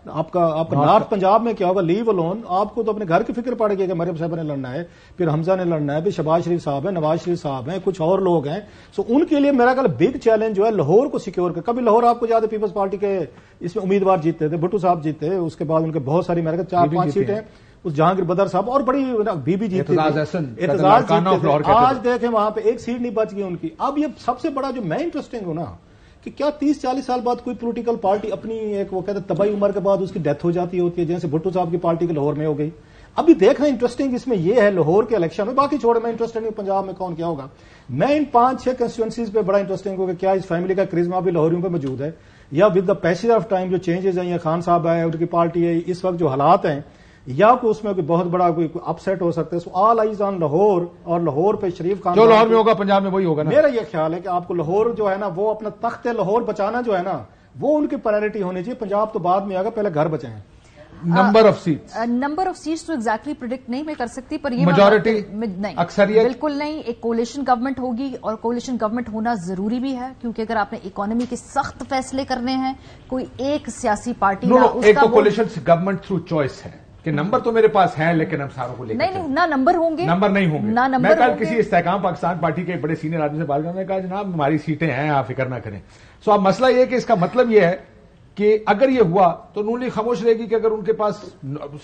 आपका नॉर्थ पंजाब में क्या होगा, लीव अलोन। आपको तो अपने घर की फिक्र पड़ेगी कि मरियम साहब ने लड़ना है, फिर हमजा ने लड़ना है, फिर शहबाज शरीफ साहब है, नवाज शरीफ साहब हैं, कुछ और लोग हैं। सो उनके लिए मेरा ख्याल बिग चैलेंज जो है लाहौर को सिक्योर कर। कभी लाहौर आपको याद है पीपल्स पार्टी के इसमें उम्मीदवार जीतते थे, भुट्टो साहब जीते, उसके बाद उनके बहुत सारी मेरे 4-5 सीटें उस जहांगीर बदर साहब और बड़ी बीबी जीतती थी, एतजाज जीतते थे। आज देखें वहां पे एक सीट नहीं बच गई उनकी। अब ये सबसे बड़ा जो मैं इंटरेस्टिंग हूं ना, कि क्या 30-40 साल बाद कोई पॉलिटिकल पार्टी अपनी एक वो कहते तबाही उम्र के बाद उसकी डेथ हो जाती होती है, जैसे भुट्टो साहब की पार्टी के लाहौर में हो गई। अभी देखना इंटरेस्टिंग इसमें यह है लाहौर के इलेक्शन में, बाकी छोड़े मैं इंटरेस्टेड नहीं पंजाब में कौन क्या होगा। मैं इन 5-6 कंस्टिट्यूएंसीज पे बड़ा इंटरेस्टिंग होगा, क्या इस फैमिली का क्रिज्मा भी लाहौरियों पे मौजूद है, या with the passage of time जो चेंजेस हैं, या खान साहब आए, उनकी पार्टी है, इस वक्त जो हालात हैं, या कोई उसमें कोई बहुत बड़ा कोई अपसेट हो सकता है। So all eyes on Lahore, और लाहौर पे शरीफ खान जो लाहौर में होगा पंजाब में वही होगा ना। मेरा यह ख्याल है कि आपको लाहौर जो है ना, वो अपना तख्त लाहौर बचाना जो है ना, वो उनकी प्रायोरिटी होनी चाहिए। पंजाब तो बाद में आएगा, पहले घर बचाएं। नंबर ऑफ सीट्स तो एग्जैक्टली प्रिडिक्ट नहीं मैं कर सकती, पर ये मेजॉरिटी नहीं, अक्सरियत बिल्कुल नहीं। एक कोलिशन गवर्नमेंट होगी, और कोलिशन गवर्नमेंट होना जरूरी भी है, क्योंकि अगर आपने इकोनॉमी के सख्त फैसले करने हैं, कोई एक सियासी पार्टी एक तो कोलिशन गवर्नमेंट थ्रू चॉइस है कि नंबर तो मेरे पास है, लेकिन हम सारों को लेकर नहीं, ना नंबर होंगे, नंबर नहीं होंगे ना नंबर। मैं कल किसी इस्तेहकाम पाकिस्तान पार्टी के बड़े सीनियर आदमी से बात करने कहा, जनाब हमारी सीटें हैं, आप फिक्र ना करें। सो अब मसला यह है कि इसका मतलब यह है कि अगर ये हुआ तो नून लीग खामोश रहेगी कि अगर उनके पास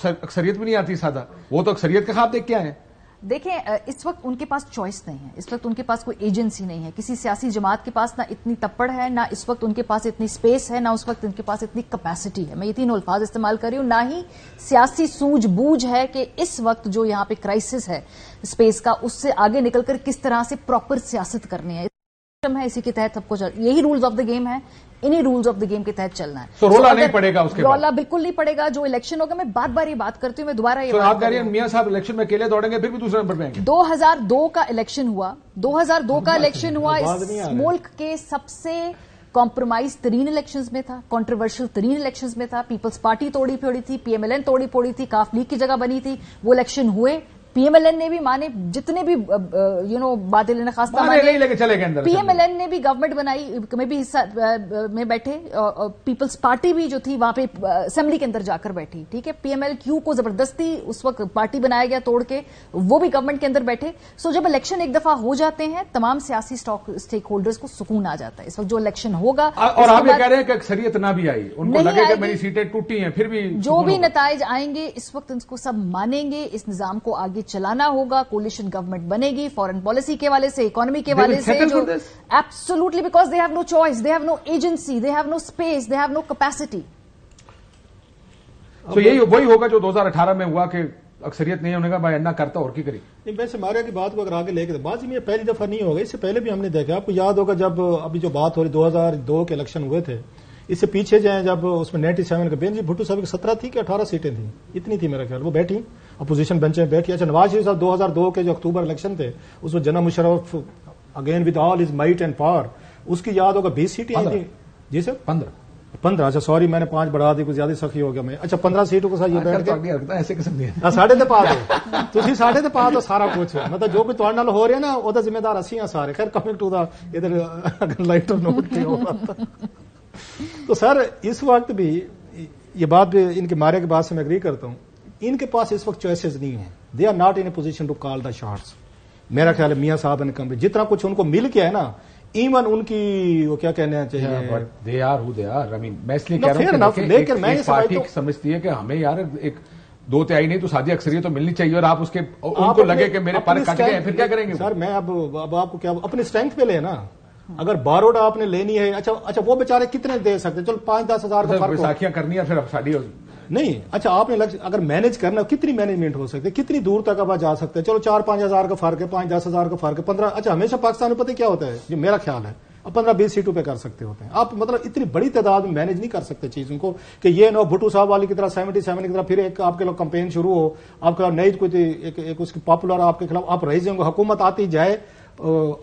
अक्सरियत भी नहीं आती सादा, वो तो अक्सरियत के ख्वाब देख के आए हैं। देखें, इस वक्त उनके पास चॉइस नहीं है, इस वक्त उनके पास कोई एजेंसी नहीं है, किसी सियासी जमात के पास ना इतनी तप्पड़ है, ना इस वक्त उनके पास इतनी स्पेस है, ना उस वक्त उनके पास इतनी कैपेसिटी है। मैं ये तीनों अल्फाज इस्तेमाल कर रही हूं। ना ही सियासी सूझबूझ है कि इस वक्त जो यहां पे क्राइसिस है स्पेस का, उससे आगे निकलकर किस तरह से प्रॉपर सियासत करनी है। इसी के तहत सबको यही रूल्स ऑफ द गेम है, इन्हीं रूल्स ऑफ द गेम के तहत चलना है। तो रोला नहीं पड़ेगा उसके बाद? रोला बिल्कुल नहीं पड़ेगा। जो इलेक्शन होगा, मैं बार ये बात करती हूं, मैं दोबारा ये आप कह रही हैं मियां साहब इलेक्शन में अकेले दौड़ेंगे, फिर भी दूसरे नंबर पे आएंगे। 2002 का इलेक्शन हुआ, 2002 का इलेक्शन हुआ, इस मुल्क के सबसे कॉम्प्रोमाइज तरीन इलेक्शंस में था, कंट्रोवर्शियल तरीन इलेक्शंस में था, पीपल्स पार्टी तोड़ी फोड़ी थी, पीएमएलएन तोड़ी फोड़ी थी, काफ लीग की जगह बनी थी, वो इलेक्शन हुए, पीएमएलएन ने भी माने, जितने भी बादल ने खास नहीं लेके चले गए अंदर, पीएमएलएन ने भी गवर्नमेंट बनाई, में भी हिस्सा में बैठे, पीपल्स पार्टी भी जो थी वहां पे असेंबली के अंदर जाकर बैठी, ठीक है, पीएमएलक्यू को जबरदस्ती उस वक्त पार्टी बनाया गया तोड़ के, वो भी गवर्नमेंट के अंदर बैठे। सो जब इलेक्शन एक दफा हो जाते हैं तमाम सियासी स्टेक होल्डर्स को सुकून आ जाता है। इस वक्त जो इलेक्शन होगा, और आप ये कह रहे हैं कि अक्सरियत ना भी आई, उनको लगे कि मेरी सीटें टूटी हैं, फिर भी जो भी नताइज आएंगे इस वक्त इनको सब मानेंगे, इस निजाम को आगे चलाना होगा, कोलिशन गवर्नमेंट बनेगी, फॉरेन पॉलिसी के वाले से, इकोनॉमी के वाले से, जो absolutely, because they have no choice, they have no agency, they have no space, they have no capacity. तो यही वही होगा जो 2018 में हुआ कि अक्सरियत नहीं होने का भाई अन्ना करता और की करी। वैसे मारिया की बात को अगर आगे लेके बाजी में पहली दफा नहीं होगा, इससे पहले भी हमने देखा, आपको याद होगा जब अभी जो बात हो रही 2002 के इलेक्शन हुए थे, इससे पीछे जाए जब उसमें 97 के बेंजीर भुट्टो साहब की 17 थी कि 18 सीटें थी, इतनी थी मेरा ख्याल, वो बैठी अपोजिशन बेंच में बैठी। अच्छा, नवाज शरीफ साहब 2002 के जो अक्टूबर इलेक्शन थे उसमें general Musharraf again with all is might and power, उसकी याद होगा 20 सीटें आई थी। जी सर 15, अच्छा सॉरी मैंने 5 बढ़ा दी, कुछ ज्यादा सखी हो गया मैं। अच्छा 15 सीटों के साथ ये बैठ के ऐसे किस्म दी साढ़े ते पा दो तुसी साढ़े ते पा दो सारा कुछ, मतलब जो भी तुहाडे नाल हो रहा है ना ओदा जिम्मेदार असी हां सारे। खैर कमिंग टू द इधर लाइटर नोट पे हो रहा था। तो सर इस वक्त भी ये बात भी इनके मारे के बाद से मैं एग्री करता हूं, इनके पास इस वक्त चॉइसेस नहीं है, they are not in a position to call the shots. मेरा ख्याल है मियां साहब ने कंपनी जितना कुछ उनको मिल गया है ना, इवन उनकी वो क्या कहना चाहिए, they are who they are, I mean मैं इसलिए कह रहा हूं, लेकिन मैं ये पार्टी समझती है कि हमें यार एक 2 तिहाई नहीं तो सादी अक्सरियत तो मिलनी चाहिए, और आप उसके उनको लगे कि मेरे पर कट गए फिर क्या करेंगे सर। मैं अब आपको क्या अपनी स्ट्रेंथ पे ले ना, अगर बारोड आपने लेनी है, अच्छा वो बेचारे कितने दे सकते, चलो 5-10 हजार का फर्क, बैसाखियां करनी है फिर अब साड़ी नहीं। अच्छा आपने अगर मैनेज करना, कितनी मैनेजमेंट हो सकती है, कितनी दूर तक अब जा सकते हैं, चलो 4-5 हजार का फर्क है, 5-10 हजार का फर्क है, 15, अच्छा हमेशा पाकिस्तान में पता क्या होता है, जो मेरा ख्याल है अब 15-20 सीटों पे कर सकते होते हैं आप, मतलब इतनी बड़ी तादाद में मैनेज नहीं कर सकते चीजों को कि ये ना भुट्टो साहब वाली की तरह 77 की तरह फिर एक आपके लोग कंपेन शुरू हो, आपके नई कोई एक उसकी पॉपुलर आपके खिलाफ आप रही जाएंगे, हुकूमत आती जाए,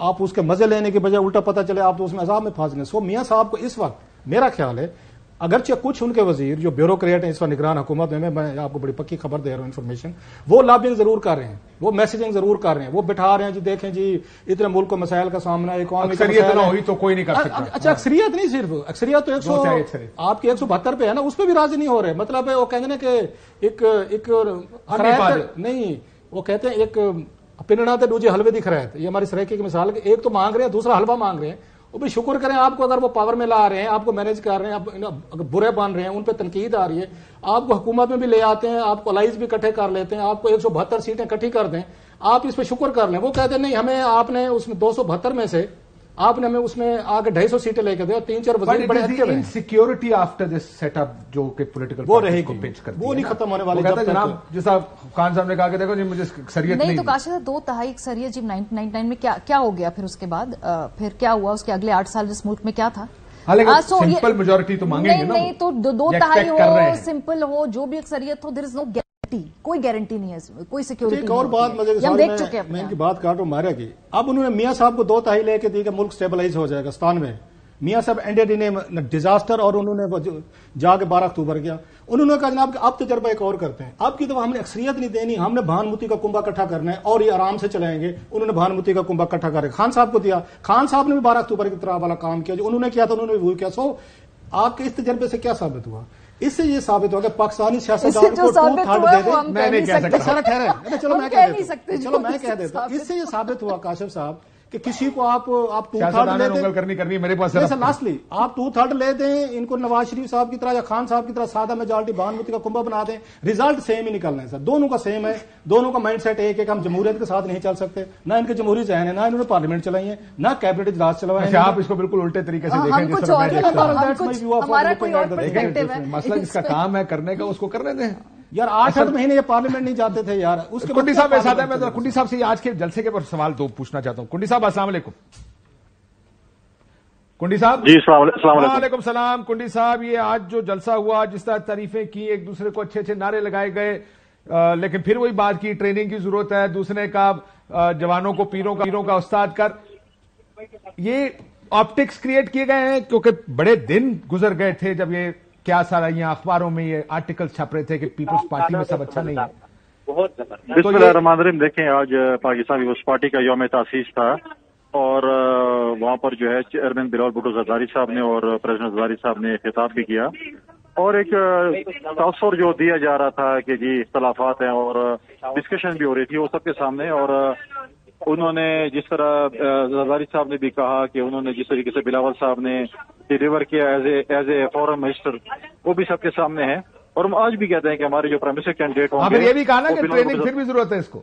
आप उसके मजे लेने के बजाय उल्टा पता चले आप तो उसमें अजाब में फंस गए। सो मियां साहब को इस वक्त मेरा ख्याल है, अगरचे कुछ उनके वजीर जो ब्यूरोक्रेट हैं इस वक्त निगरान हुकूमत में, मैं आपको बड़ी पक्की खबर दे रहा हूं इन्फॉर्मेशन, वो लॉबिंग जरूर कर रहे हैं, वो मैसेजिंग जरूर कर रहे हैं, वो बिठा रहे हैं जी देखें जी इतने मुल्क को मसाइल का सामना, इकोनॉमी का मसाइल हुई तो कोई नहीं कर सकता। अच्छा अक्सरियत नहीं, सिर्फ अक्सरियत तो 100 आपकी 172 पे है ना, उस पर भी राजी नहीं हो रहे, मतलब वो कहते हैं कि एक नहीं, वो कहते हैं एक पिनना तो दूसरे हलवे दिख रहा है, ये हमारी सरायके की मिसाल, एक तो मांग रहे हैं दूसरा हलवा मांग रहे हैं। वो भी शुक्र करें आपको, अगर वो पावर में ला रहे हैं, आपको मैनेज कर रहे हैं, आप अगर बुरे बन रहे हैं, उन पर तनकीद आ रही है, आपको हुकूमत में भी ले आते हैं, आपको अलाइज भी इकट्ठे कर लेते हैं, आपको 172 सीटें इकट्ठी कर दें, आप इस पर शुक्र कर लें। वो कहते हैं नहीं हमें आपने उसमें 272 में से आपने हमें उसमें आगे 250 सीटें लेके दे, 3-4 वजीर बड़े अच्छे रहे। सिक्योरिटी आफ्टर दिस सेटअप जो कि पॉलिटिकल वो रहेगी, वो नहीं खत्म होने वाली। जनाब जैसा खान साहब ने कहा कि देखो जी मुझे अक्सरियत नहीं तो काशिफ साहब 2 तिहाई अक्सरियत जी 1999 में क्या हो गया, फिर उसके बाद फिर क्या हुआ, उसके अगले 8 साल जिस मुल्क में क्या था। सिंपल मेजोरिटी तो मांगेंगे ना, नहीं तो 2 तिहाई हो, सिंपल हो, जो भी अक्सरियत हो, देयर इज नो गारंटी, कोई गारंटी नहीं है, कोई सिक्योरिटी नहीं। एक और बात हम देख चुके हैं, मैं इनकी बात काट रहा हूं मारिया की। अब उन्होंने मियां साहब को 2 तिहाई लेके दी कि मुल्क स्टेबलाइज हो जाएगा 97 में। मियां साहब एंडेड इन डिजास्टर, और उन्होंने जाके 12 अक्टूबर किया। उन्होंने कहा जनाब अब तजर्बा एक और करते हैं, अब की तो हमने अक्सरियत नहीं देनी, हमने भानुमती का कुंभा इकट्ठा करना है और ये आराम से चलाएंगे। उन्होंने भानुमती का कुंभा इकट्ठा करके खान साहब को दिया, खान साहब ने भी 12 अक्टूबर की तरह वाला काम किया, जो उन्होंने किया था उन्होंने भी वही किया। सो आपके इस तजर्बे से क्या साबित हुआ? इससे ये साबित होगा पाकिस्तानी सियासतदान को 2/3 दे दे, मैं नहीं कह सकता, सारा ठहरा, चलो मैं कह देता हूं, इससे ये साबित हुआ काशिफ साहब कि किसी को आप 2/3 ले दें, करनी मेरे पास लास्टली आप 2/3 ले दें, इनको नवाज शरीफ साहब की तरह या खान साहब की तरह सादा मेजॉरिटी भानुमती का कुंभा बना दें, रिजल्ट सेम ही निकलना है सर, दोनों का सेम है, दोनों का माइंडसेट एक है कि हम जमहूरियत के साथ नहीं चल सकते, ना इनके जमहूरी जहन है, ना इन्होंने पार्लियामेंट चलाई है, ना कैबिनेट इजलास चलवाए हैं। आप इसको बिल्कुल उल्टे तरीके से देखें, मसला जिसका काम है करने का उसको करने दें यार। 8-8 महीने ये पार्लियामेंट नहीं जाते थे यार। उसके कुंडी साहब मेरे साथ है, मैं कुंडी साहब से आज के जलसे के पर सवाल 2 पूछना चाहता हूं। कुंडी साहब अस्सलाम वालेकुम। कुंडी साहब जी वालेकुम सलाम। कुंडी साहब ये आज जो जलसा हुआ, जिस तरह तारीफें की, एक दूसरे को अच्छे अच्छे नारे लगाए गए, लेकिन फिर वही बात की ट्रेनिंग की जरूरत है, दूसरे का जवानों को पीरों का उस्ताद कर, ये ऑप्टिक्स क्रिएट किए गए हैं, क्योंकि बड़े दिन गुजर गए थे जब ये क्या सारा यहाँ अखबारों में ये आर्टिकल छप रहे थे कि पीपल्स पार्टी में सब अच्छा नहीं है। बिस्मिल्लाहिर्रहमानिर्रहीम। देखें, आज पाकिस्तान पीपल्स पार्टी का यौम तासीस था और वहाँ पर जो है चेयरमैन बिलावल भुट्टो जरदारी साहब ने और प्रेसिडेंट जरदारी साहब ने खिताब भी किया और एक तासुर जो दिया जा रहा था कि जी इख्तलाफात हैं और डिस्कशन भी हो रही थी वो सबके सामने। और उन्होंने जिस तरह जरदारी साहब ने भी कहा कि उन्होंने जिस तरीके से बिलावल साहब ने डिलीवर किया एज ए फॉरेन मिनिस्टर, वो भी सबके सामने है। और हम आज भी कहते हैं कि हमारे जो प्राइम मिनिस्टर कैंडिडेट होंगे, फिर ये भी कहा ना कि ट्रेनिंग फिर भी जरूरत है इसको।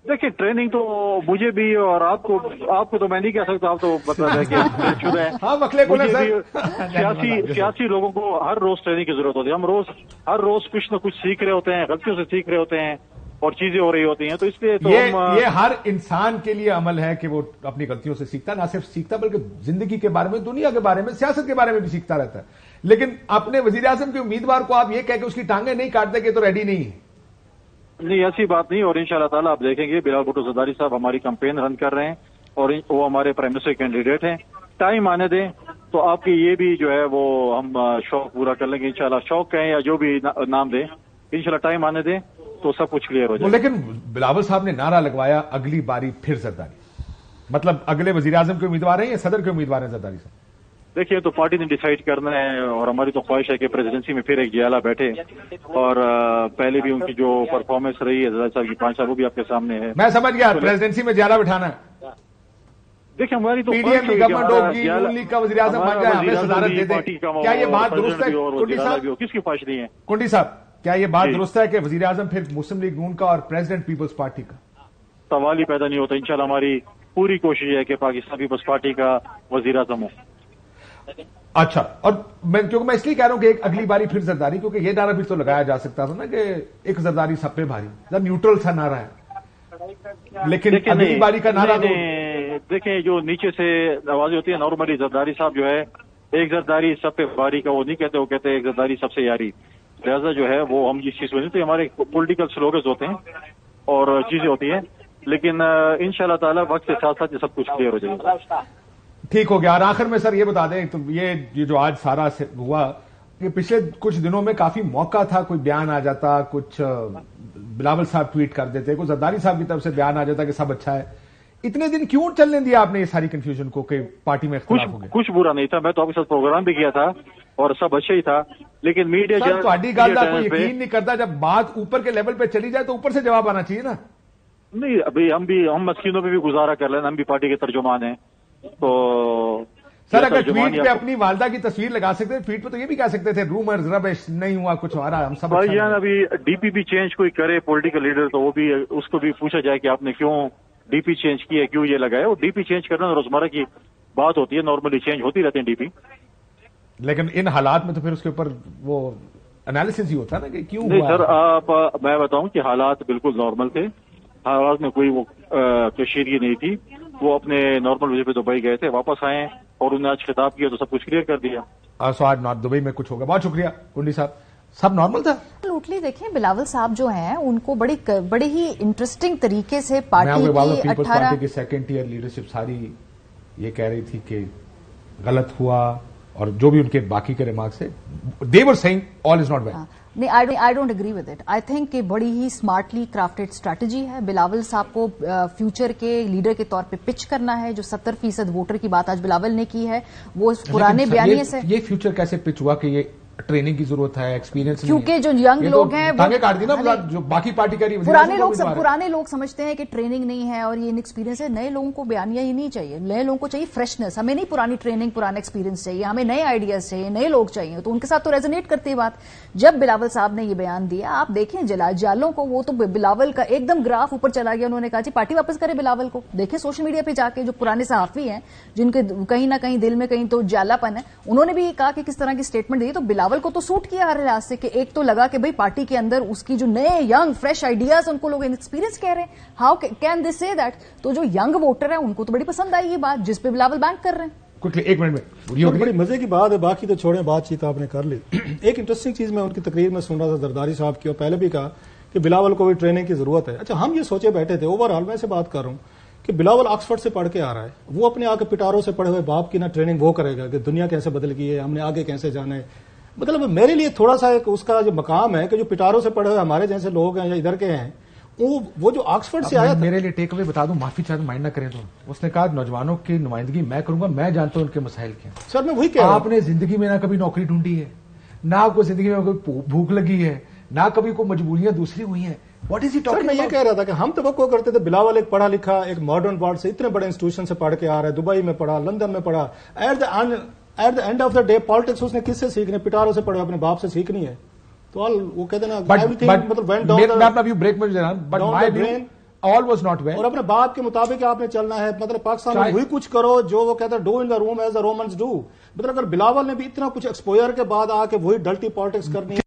देखिए, ट्रेनिंग तो मुझे भी और आपको तो मैं नहीं कह सकता, आप तो मतलब है कि शुरू है। हाँ, मखले को सियासी लोगों को हर रोज ट्रेनिंग की जरूरत होती है। हम हर रोज कुछ न कुछ सीख रहे होते हैं, गलतियों से सीख रहे होते हैं और चीजें हो रही होती हैं। तो इसलिए तो ये हर इंसान के लिए अमल है कि वो अपनी गलतियों से सीखता, ना सिर्फ सीखता बल्कि जिंदगी के बारे में, दुनिया के बारे में, सियासत के बारे में भी सीखता रहता है। लेकिन अपने वजीर आजम के उम्मीदवार को आप ये कह के उसकी टांगे नहीं काटते कि तो रेडी नहीं है। नहीं, ऐसी बात नहीं। और इंशाल्लाह ताला आप देखेंगे बिलावल भुट्टो जरदारी साहब हमारी कैंपेन रन कर रहे हैं और वो हमारे प्राइम मिनिस्टर कैंडिडेट हैं। टाइम आने दें तो आपकी ये भी जो है वो हम शौक पूरा कर लेंगे इंशाल्लाह। शौक कहें या जो भी नाम दें, इंशाल्लाह टाइम आने दें तो सब कुछ क्लियर हो जाए। लेकिन बिलावल साहब ने नारा लगवाया, अगली बारी फिर जरदारी। मतलब अगले वजीर आजम के उम्मीदवार हैं या सदर के उम्मीदवार हैं जरदारी साहब? देखिए, तो पार्टी ने डिसाइड करना है और हमारी तो ख्वाहिश है कि प्रेसिडेंसी में फिर एक जियाला बैठे। और पहले भी उनकी जो परफॉर्मेंस रही है जरदारी साहब की 5 साल, वो भी आपके सामने है। मैं समझ गया, प्रेसिडेंसी में जियाला बिठाना है। देखिए, हमारी तो पीडीएम की गवर्नमेंट होगी, नून लीग का वजीर आजम बन जाए, हमें सदारत दे दे। क्या ये बात दुरुस्त है कुंडी साहब? किसकी ख्वाहिश नहीं है कुंडी साहब? क्या ये बात दुरुस्त है कि वजीर आजम फिर मुस्लिम लीग नून का और प्रेसिडेंट पीपल्स पार्टी का? सवाल ही पैदा नहीं होता। इंशाल्लाह हमारी पूरी कोशिश है कि पाकिस्तान पीपल्स पार्टी का वजीर आजम हो। अच्छा, और क्योंकि मैं इसलिए कह रहा हूं कि एक अगली बारी फिर जरदारी, क्योंकि ये नारा भी तो लगाया जा सकता था ना कि एक जरदारी सब पे भारी, जब न्यूट्रल सा नारा है। लेकिन अगली बारी का नारा तो देखें, जो नीचे से आवाजें होती है नॉर्मली, जरदारी साहब जो है एक जरदारी सब पे भारी का वो नहीं कहते, वो कहते हैं एक जरदारी सबसे यारी। लिहाजा जो है वो हम जिस चीज में तो हमारे पॉलिटिकल स्लोगन्स होते हैं और चीजें होती हैं, लेकिन इंशाल्लाह ताला वक्त के साथ साथ ये सब कुछ क्लियर हो जाएगा। ठीक हो गया। और आखिर में सर ये बता दें, तो ये जो आज सारा हुआ, ये पिछले कुछ दिनों में काफी मौका था, कोई बयान आ जाता, कुछ बिलावल साहब ट्वीट कर देते, कुछ जरदारी साहब की तरफ से बयान आ जाता कि सब अच्छा है। इतने दिन क्यों चलने दिया आपने ये सारी कंफ्यूजन को कि पार्टी में इख्तिलाफ हो गया? कुछ बुरा नहीं था, मैं तो आपके साथ प्रोग्राम भी किया था और सब अच्छा ही था, लेकिन मीडिया कोई यकीन नहीं करता। जब बात ऊपर के लेवल पे चली जाए तो ऊपर से जवाब आना चाहिए ना। नहीं, अभी हम मस्किनों पे भी गुजारा कर लेना, हम भी पार्टी के तर्जुमान हैं। तो सर, अगर ट्वीट पे अपनी वालदा की तस्वीर लगा सकते थे, ट्वीट पे तो ये भी कह सकते थे रूमर्स रबिश, नहीं हुआ कुछ हमारा, हम सब भाई यार। अभी डीपी चेंज कोई करे पॉलिटिकल लीडर तो वो भी उसको भी पूछा जाए कि आपने क्यों डीपी चेंज की है, क्यों ये लगाया। वो डीपी चेंज करना रोजमर्रा की बात होती है, नॉर्मली चेंज होती रहती है डीपी। लेकिन इन हालात में तो फिर उसके ऊपर वो एनालिसिस ही होता है ना कि क्यों नहीं सर, आप मैं बताऊं कि हालात बिल्कुल नॉर्मल थे, हालात में कोई वो कशीदगी नहीं थी। वो अपने नॉर्मल वजह पे दुबई गए थे, वापस आए और उन्होंने आज खिताब किया तो सब कुछ क्लियर कर दिया। सो आज दुबई में कुछ होगा। बहुत शुक्रिया कुंडी साहब, सब नॉर्मल था। एब्सोल्युटली। देखिए, बिलावल साहब जो हैं उनको बड़ी ही इंटरेस्टिंग तरीके से पार्टी की 18 की सेकेंड ईयर लीडरशिप सारी ये कह रही थी कि गलत हुआ, और जो भी उनके बाकी के रिमार्क्स है, they were saying all is not well. नहीं, I don't agree with it. I think कि बड़ी ही स्मार्टली क्राफ्टेड स्ट्रैटेजी है। बिलावल साहब को फ्यूचर के लीडर के तौर पे पिच करना है। जो 70% वोटर की बात आज बिलावल ने की है, वो पुराने बयानिए से। ये फ्यूचर कैसे पिच हुआ कि ये ट्रेनिंग की जरूरत है, एक्सपीरियंस नहीं, क्योंकि जो यंग लोग हैं वो काट दी ना, जो बाकी पार्टी का पुराने लोग समझते हैं कि ट्रेनिंग नहीं है और ये इनएक्सपीरियंस है। नए लोगों को बयानिया ही नहीं चाहिए, नए लोगों को चाहिए फ्रेशनेस। हमें नहीं पुरानी ट्रेनिंग, पुराना एक्सपीरियंस चाहिए, हमें नए आइडियाज चाहिए, नए लोग चाहिए। तो उनके साथ तो रेजोनेट करती है बात। जब बिलावल साहब ने ये बयान दिया, आप देखें जालों को, वो तो बिलावल का एकदम ग्राफ ऊपर चला गया। उन्होंने कहा जी पार्टी वापस करे बिलावल को। देखें सोशल मीडिया पे जाके जो पुराने सहाफी हैं, जिनके कहीं ना कहीं दिल में कहीं तो जालापन है, उन्होंने भी कहा कि किस तरह की स्टेटमेंट दी। तो बिलावल को तो सूट किया हर लिहाज से कि एक तो लगा कि भाई पार्टी के अंदर उसकी जो नए यंग फ्रेश आइडियाज, उनको लोग एक्सपीरियंस कह रहे हैं। How can they say that? तो जो यंग वोटर है उनको तो बड़ी पसंद आई ये बात, जिस पे बिलावल बैंक कर रहे हैं। क्विकली 1 मिनट में, बड़ी मजे की बात है, बाकी तो छोड़ें, बातचीत आपने कर ली। एक इंटरेस्टिंग चीज मैं उनकी तकरीर में सुन रहा था जरदारी साहब की, और पहले भी कहा कि बिलावल को भी ट्रेनिंग की जरूरत है। अच्छा, हम ये सोचे बैठे थे, ओवरऑल मैं से बात कर रहा हूं کہ بلاول آکسفورڈ سے پڑھ کے آ رہا ہے، وہ اپنے آ کے پٹاروں سے پڑھے ہوئے باپ کی نہ ٹریننگ وہ کرے گا کہ دنیا کیسے بدل گئی ہے، ہم نے آگے کیسے جانا ہے. مطلب میرے لیے تھوڑا سا ایک اس کا جو مقام ہے کہ جو پٹاروں سے پڑھے ہوئے ہمارے جیسے لوگ ہیں یا ادھر کے ہیں، وہ جو آکسفورڈ سے آیا تھا. میرے لیے ٹیک اوے بتا دوں، معافی چاہتا ہوں، مائنڈ نہ کریں تو. اس نے کہا نوجوانوں کی نمائندگی میں کروں گا، میں جانتا ہوں ان کے مسائل کیا. سر میں وہی کہہ رہا ہوں، آپ نے زندگی میں نہ کبھی نوکری ڈھونڈی ہے، نہ آپ کو زندگی میں کوئی بھوک لگی ہے، نہ کبھی کوئی مجبوریاں دوسری ہوئی ہیں. What is he sir talking? میں یہ کہہ رہا تھا کہ ہم توقع کرتے تھے بلاول ایک پڑھا لکھا ایک ماڈرن ورلڈ سے اتنے بڑے انسٹیٹیوشن سے پڑھ کے آ رہا ہے، دبئی میں پڑھا، لندن میں پڑھا. At the end of the day politics اس نے کس سے سیکھنی؟ پٹاروں سے پڑھے اپنے باپ سے سیکھنی ہے. تو وہ کہتے ہیں آل واز ناٹ ویل، اور اپنے باپ کے مطابق آپ نے چلنا ہے. مطلب پاکستان میں وہی کچھ کرو جو وہ کہتا ہے do in the room as the Romans do. مطلب اگر بلاول نے بھی اتنا کچھ ایکسپوئر کے بعد آ کے وہی ڈلٹی پالیٹکس کرنی ہے